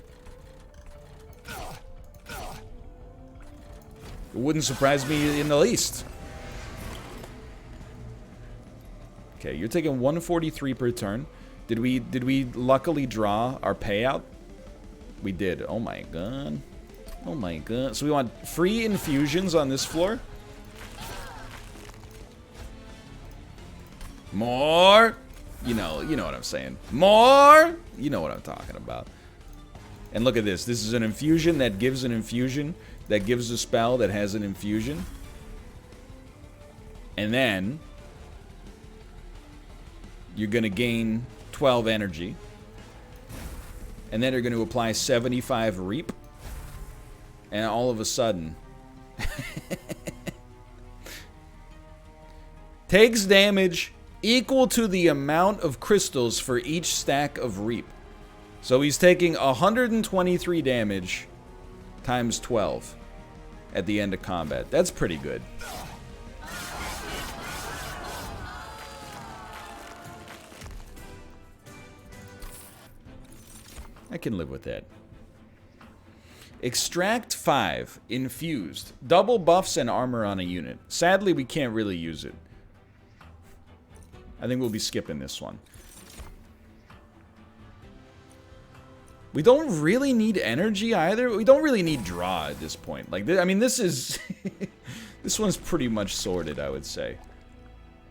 It wouldn't surprise me in the least. Okay, you're taking 143 per turn. Did we luckily draw our payout? We did. Oh my god. Oh my god. So we want free infusions on this floor? More? You know what I'm saying. More? You know what I'm talking about. And look at this. This is an infusion that gives an infusion that gives a spell that has an infusion. And then you're going to gain 12 energy. And then you're going to apply 75 reap. And all of a sudden... takes damage equal to the amount of crystals for each stack of reap. So he's taking 123 damage times 12 at the end of combat. That's pretty good. I can live with that. Extract 5, infused. Double buffs and armor on a unit. Sadly, we can't really use it. I think we'll be skipping this one. We don't really need energy either. We don't really need draw at this point. Like, I mean, this is... this one's pretty much sorted, I would say.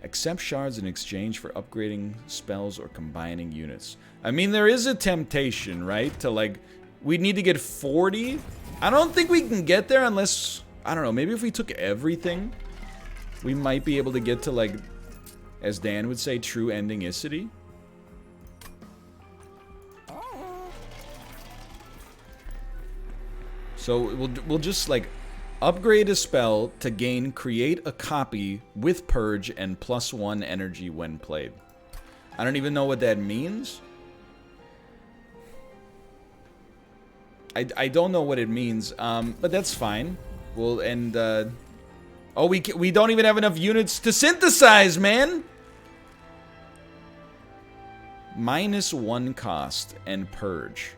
Accept shards in exchange for upgrading spells or combining units. I mean, there is a temptation, right? To, like, We need to get 40. I don't think we can get there unless... I don't know, maybe if we took everything, we might be able to get to, like, as Dan would say, true endingicity. So we'll just, like, upgrade a spell to gain create a copy with purge and +1 energy when played. I don't even know what that means. I don't know what it means, but that's fine. Well, and, oh, we don't even have enough units to synthesize, man! -1 cost and purge.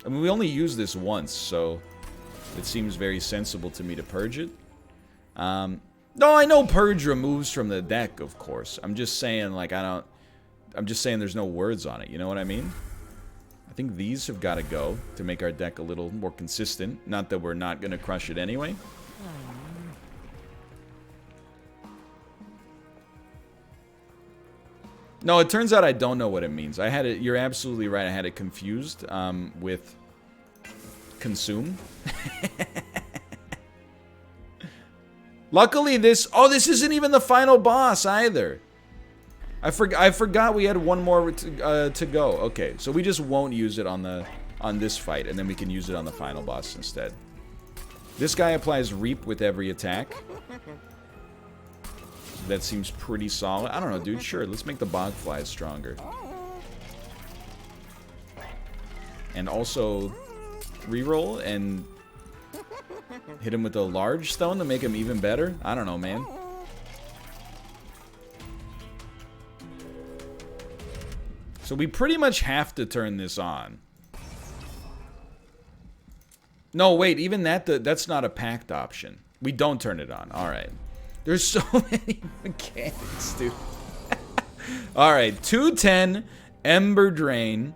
I mean, we only use this once, so it seems very sensible to me to purge it. No, I know purge removes from the deck, of course. I'm just saying, like, I'm just saying there's no words on it, you know what I mean? I think these have got to go to make our deck a little more consistent. Not that we're not going to crush it anyway. No, it turns out I don't know what it means. I had it. You're absolutely right. I had it confused with consume. Luckily, this isn't even the final boss either. I forgot we had one more to go. Okay, so we just won't use it on this fight, and then we can use it on the final boss instead. This guy applies Reap with every attack. That seems pretty solid. I don't know, dude. Sure, let's make the bog flies stronger. And also reroll and hit him with a large stone to make him even better. I don't know, man. So we pretty much have to turn this on. No, wait, even that's not a packed option. We don't turn it on. All right. There's so many mechanics, dude. All right, 210 Ember Drain.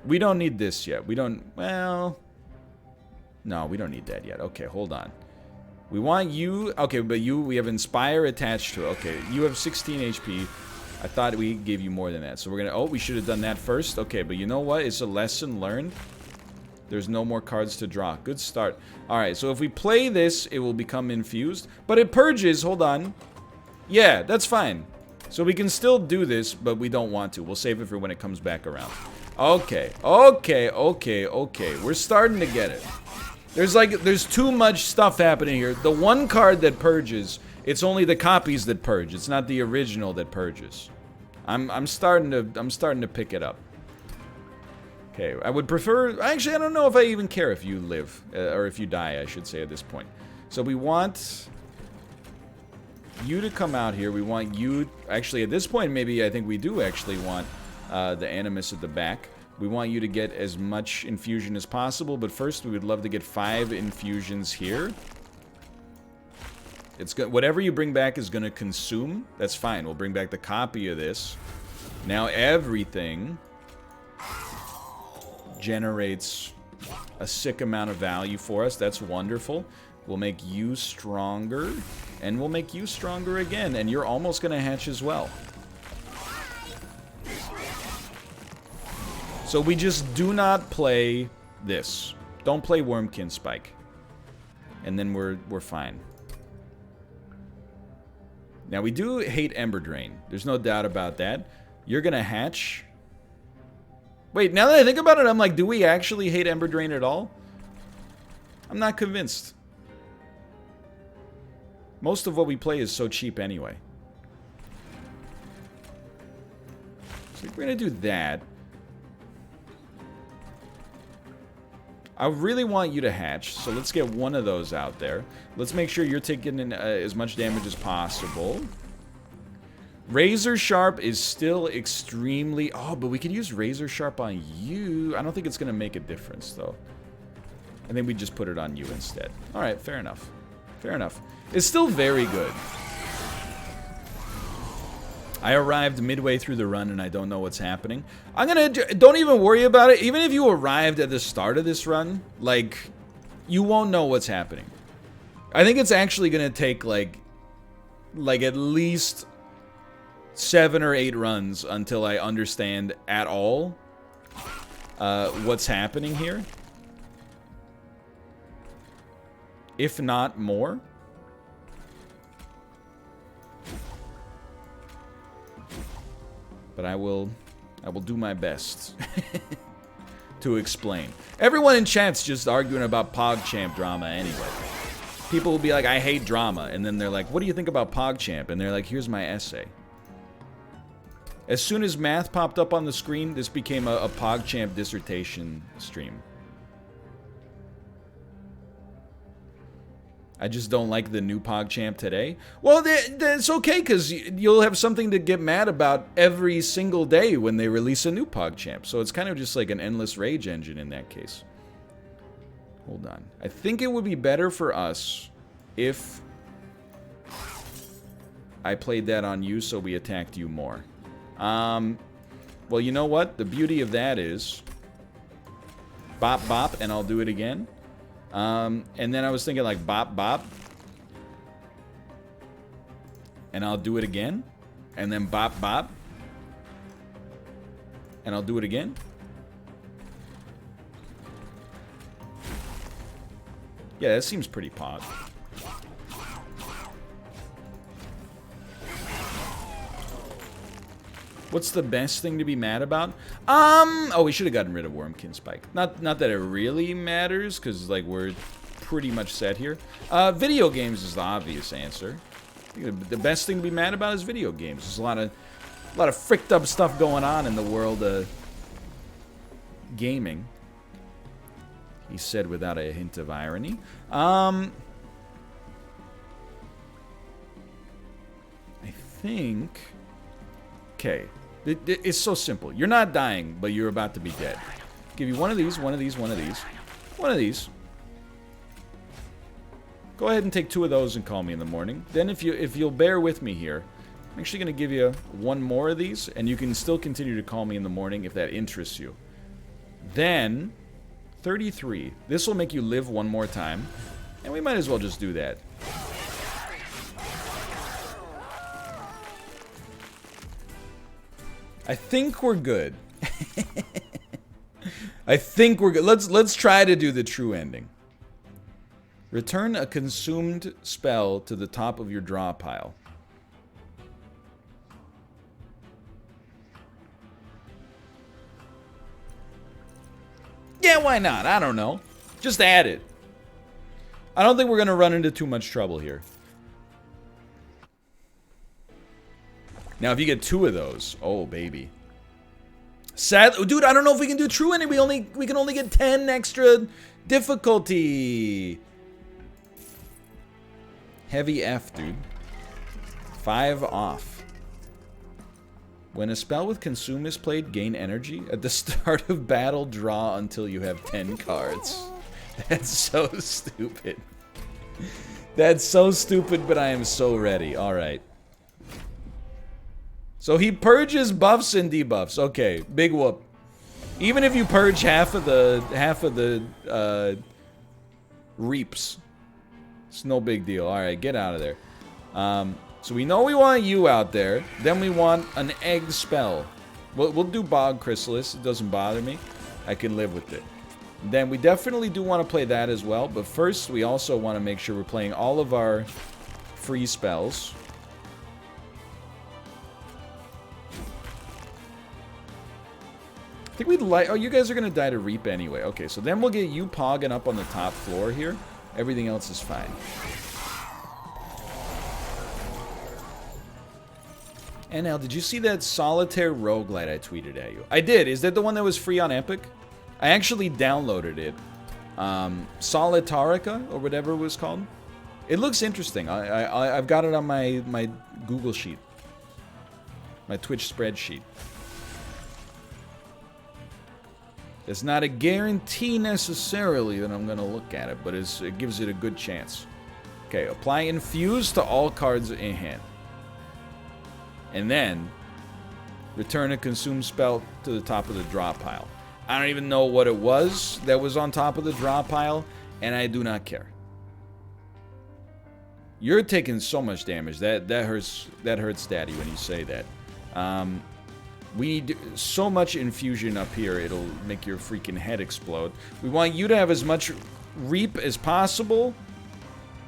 We don't need this yet. We don't, well, no, we don't need that yet. Okay, hold on. We want you, okay, but we have Inspire attached to it. Okay, you have 16 HP. I thought we gave you more than that. So we're gonna, oh, we should have done that first. Okay, but you know what? It's a lesson learned. There's no more cards to draw. Good start. Alright, so if we play this, it will become infused. But it purges, hold on. Yeah, that's fine. So we can still do this, but we don't want to. We'll save it for when it comes back around. Okay, okay, okay, okay. We're starting to get it. There's too much stuff happening here. The one card that purges, it's only the copies that purge. It's not the original that purges. I'm starting to pick it up. Okay, I would prefer... Actually, I don't know if I even care if you live. Or if you die, I should say, at this point. So we want you to come out here. We want you... Actually, at this point, maybe I think we do actually want the Animus at the back. We want you to get as much infusion as possible. But first, we would love to get 5 infusions here. It's good. Whatever you bring back is going to consume. That's fine. We'll bring back the copy of this. Now everything generates a sick amount of value for us. That's wonderful. We'll make you stronger, and we'll make you stronger again, and you're almost going to hatch as well. So we just do not play this. Don't play Wurmkind Spike. And then we're fine. Now we do hate Ember Drain. There's no doubt about that. You're going to hatch. Wait, now that I think about it, I'm like, do we actually hate Ember Drain at all? I'm not convinced. Most of what we play is so cheap anyway. So we're going to do that. I really want you to hatch, so let's get one of those out there. Let's make sure you're taking in as much damage as possible. Razor Sharp is still extremely... Oh, but we could use Razor Sharp on you. I don't think it's going to make a difference, though. I think we just put it on you instead. Alright, fair enough. Fair enough. It's still very good. I arrived midway through the run and I don't know what's happening. I'm gonna... Don't even worry about it. Even if you arrived at the start of this run, like, you won't know what's happening. I think it's actually gonna take, like at least 7 or 8 runs until I understand at all what's happening here. If not more. But I will do my best to explain. Everyone in chat's just arguing about PogChamp drama anyway. People will be like, I hate drama. And then they're like, what do you think about PogChamp? And they're like, here's my essay. As soon as math popped up on the screen, this became a PogChamp dissertation stream. I just don't like the new PogChamp today. Well, that's okay, because you'll have something to get mad about every single day when they release a new PogChamp. So it's kind of just like an endless rage engine in that case. Hold on. I think it would be better for us if I played that on you so we attacked you more. Well, you know what? The beauty of that is bop, bop, and I'll do it again. And then I was thinking like bop, bop. And I'll do it again. And then bop, bop. And I'll do it again. Yeah, that seems pretty pog. What's the best thing to be mad about? Oh, we should have gotten rid of Wurmkind Spike. Not that it really matters, because, like, we're pretty much set here. Video games is the obvious answer. I think the best thing to be mad about is video games. There's a lot of fricked up stuff going on in the world of gaming. He said without a hint of irony. I think... Okay. It's so simple. You're not dying, but you're about to be dead. Give you one of these, one of these, one of these. One of these. Go ahead and take 2 of those and call me in the morning. Then if you'll bear with me here, I'm actually going to give you 1 more of these, and you can still continue to call me in the morning if that interests you. Then, 33. This will make you live 1 more time, and we might as well just do that. I think we're good. I think we're good. Let's try to do the true ending. Return a consumed spell to the top of your draw pile. Yeah, why not? I don't know. Just add it. I don't think we're going to run into too much trouble here. Now, if you get 2 of those, oh baby. Sad, dude. I don't know if we can do true ending. We can only get 10 extra difficulty. Heavy F, dude. 5 off. When a spell with consume is played, gain energy at the start of battle. Draw until you have 10 cards. That's so stupid. That's so stupid, but I am so ready. All right. So he purges buffs and debuffs. Okay, big whoop. Even if you purge half of the reaps, it's no big deal. All right, get out of there. So we know we want you out there. Then we want an egg spell. We'll do Bog Chrysalis. It doesn't bother me. I can live with it. Then we definitely do want to play that as well. But first, we also want to make sure we're playing all of our free spells. I think we'd like... Oh, you guys are going to die to Reap anyway. Okay, so then we'll get you pogging up on the top floor here. Everything else is fine. And now, did you see that Solitaire roguelite I tweeted at you? I did. Is that the one that was free on Epic? I actually downloaded it. Solitarica, or whatever it was called. It looks interesting. I've got it on my Google sheet. My Twitch spreadsheet. It's not a guarantee necessarily that I'm going to look at it, but it gives it a good chance. Okay, apply Infuse to all cards in hand. And then, return a consume spell to the top of the draw pile. I don't even know what it was that was on top of the draw pile, and I do not care. You're taking so much damage. That hurts Daddy when you say that. We need so much infusion up here, it'll make your freaking head explode. We want you to have as much reap as possible.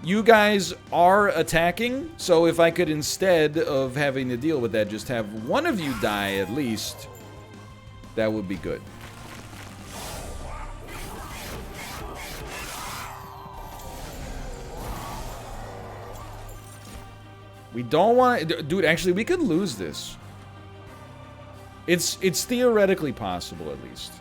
You guys are attacking, so if I could, instead of having to deal with that, just have one of you die at least, that would be good. We don't want to... Dude, actually, we could lose this. It's theoretically possible, at least.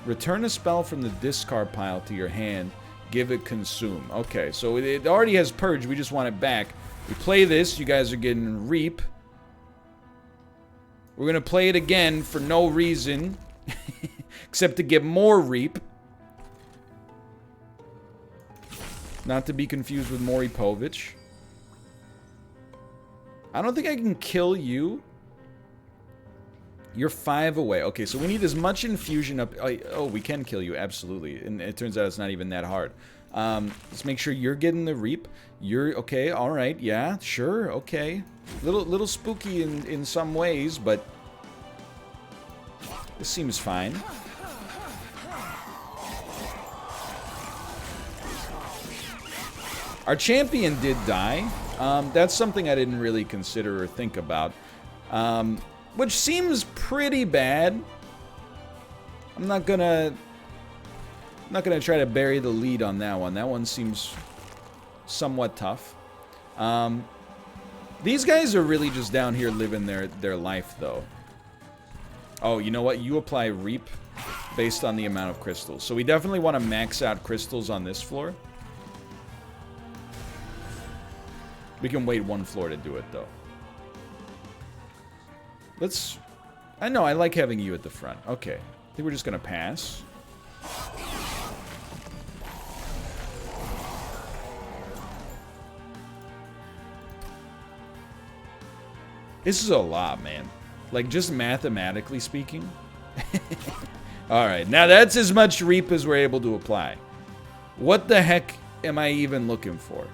Return a spell from the discard pile to your hand. Give it consume. Okay, so it already has purge. We just want it back. We play this. You guys are getting reap. We're going to play it again for no reason. Except to get more reap. Not to be confused with Maury Povich. I don't think I can kill you. You're 5 away. Okay, so we need as much infusion up... Oh, we can kill you, absolutely. And it turns out it's not even that hard. Let's make sure you're getting the reap. You're... Okay, alright, yeah, sure, okay. Little spooky in some ways, but... This seems fine. Our champion did die. That's something I didn't really consider or think about. Which seems pretty bad. I'm not gonna try to bury the lead on that one. That one seems somewhat tough. These guys are really just down here living their life, though. Oh, you know what? You apply reap based on the amount of crystals. So we definitely want to max out crystals on this floor. We can wait one floor to do it, though. Let's... I know, I like having you at the front. Okay. I think we're just gonna pass. This is a lot, man. Like, just mathematically speaking. Alright, now that's as much reap as we're able to apply. What the heck am I even looking for?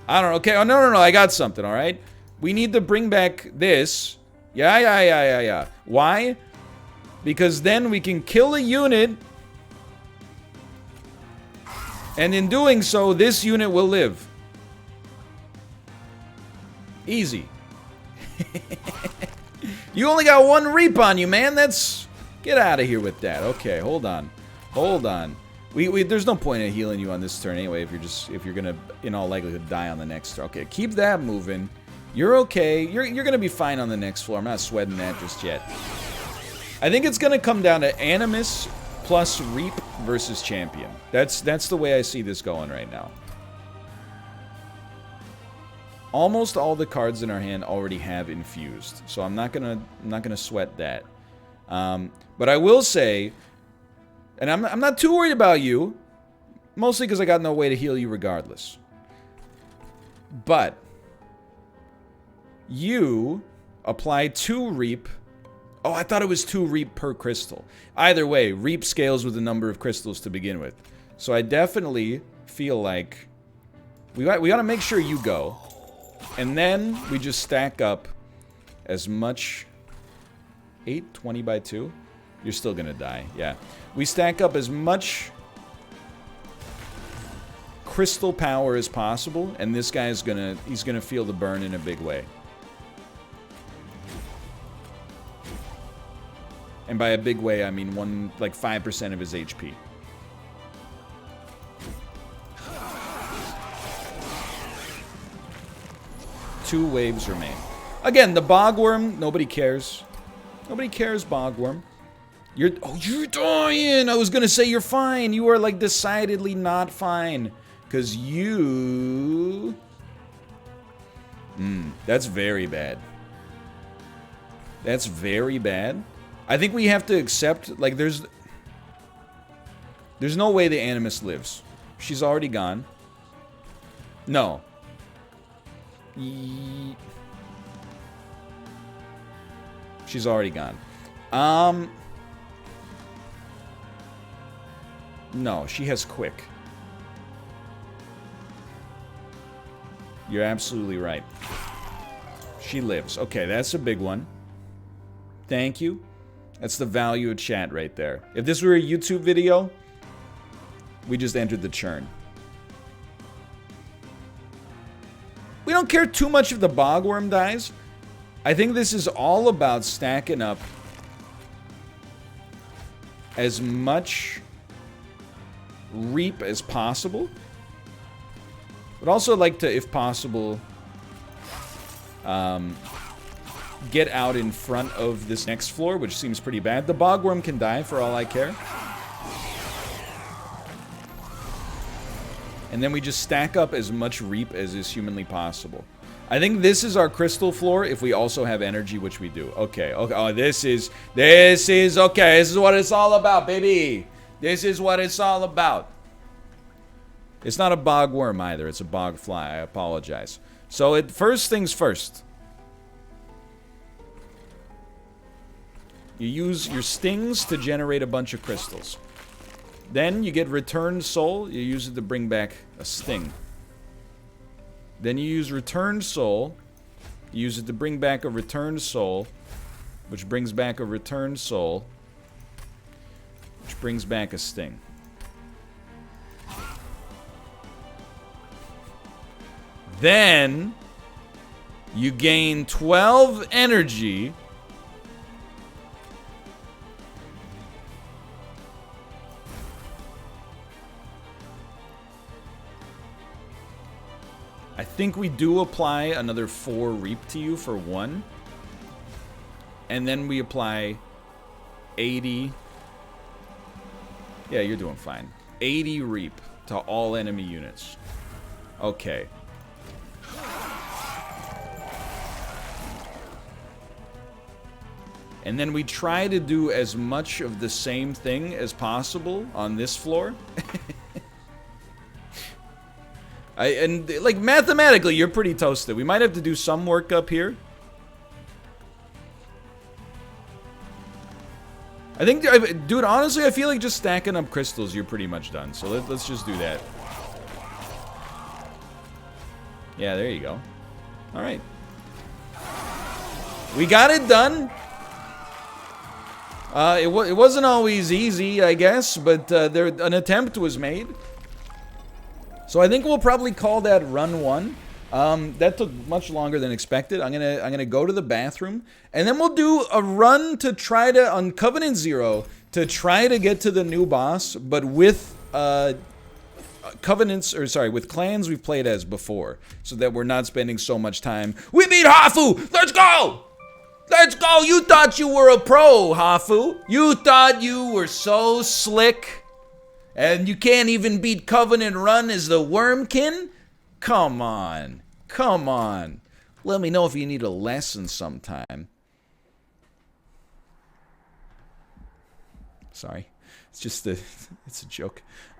I don't know. Okay, oh, no, I got something, alright? We need to bring back this... Yeah. Why? Because then we can kill a unit. And in doing so, this unit will live. Easy. You only got 1 reap on you, man. That's... Get out of here with that. Okay, hold on. Hold on. There's no point in healing you on this turn anyway if you're gonna, in all likelihood, die on the next turn. Okay, keep that moving. You're okay. You're gonna be fine on the next floor. I'm not sweating that just yet. I think it's gonna come down to Animus plus Reap versus Champion. That's the way I see this going right now. Almost all the cards in our hand already have infused, so I'm not gonna sweat that. But I will say, and I'm not too worried about you, mostly because I got no way to heal you regardless. But you apply 2 reap. Oh, I thought it was 2 reap per crystal. Either way, reap scales with the number of crystals to begin with. So I definitely feel like we got to make sure you go. And then we just stack up as much... 8, 20 by 2? You're still gonna die, yeah. We stack up as much crystal power as possible, and this guy's he's gonna feel the burn in a big way. And by a big way, I mean like 5% of his HP. Two waves remain. Again, the Bogworm, nobody cares. Nobody cares, Bogworm. You're dying! I was gonna say you're fine. You are, like, decidedly not fine. Because you... that's very bad. That's very bad. I think we have to accept, like, there's no way the Animus lives. She's already gone. No. She's already gone. No, she has quick. You're absolutely right. She lives. Okay, that's a big one. Thank you. That's the value of chat right there. If this were a YouTube video, we just entered the churn. We don't care too much if the bogworm dies. I think this is all about stacking up as much reap as possible. But also like to, if possible, get out in front of this next floor, which seems pretty bad. The bogworm can die for all I care. And then we just stack up as much reap as is humanly possible. I think this is our crystal floor if we also have energy, which we do. Okay, okay. Oh, this is okay. This is what it's all about, baby. This is what it's all about. It's not a bogworm either. It's a bog fly. I apologize. So first things first. You use your stings to generate a bunch of crystals. Then you get returned soul. You use it to bring back a sting. Then you use returned soul. You use it to bring back a returned soul, which brings back a returned soul, which brings back a sting. Then you gain 12 energy. I think we do apply another 4 reap to you for 1. And then we apply 80. Yeah, you're doing fine. 80 reap to all enemy units. Okay. And then we try to do as much of the same thing as possible on this floor. And like mathematically, you're pretty toasted. We might have to do some work up here. I think, dude, honestly, I feel like just stacking up crystals, you're pretty much done. So let's just do that. Yeah, there you go. All right. We got it done. It wasn't always easy, I guess, but an attempt was made. So I think we'll probably call that run 1. That took much longer than expected. I'm gonna go to the bathroom, and then we'll do a run to try to on Covenant 0 to try to get to the new boss, but with covenants, or sorry, with clans we've played as before, so that we're not spending so much time. We beat Hafu! Let's go! Let's go! You thought you were a pro, Hafu. You thought you were so slick. And you can't even beat Covenant Run as the Wurmkind? Come on. Come on. Let me know if you need a lesson sometime. Sorry. It's just it's a joke.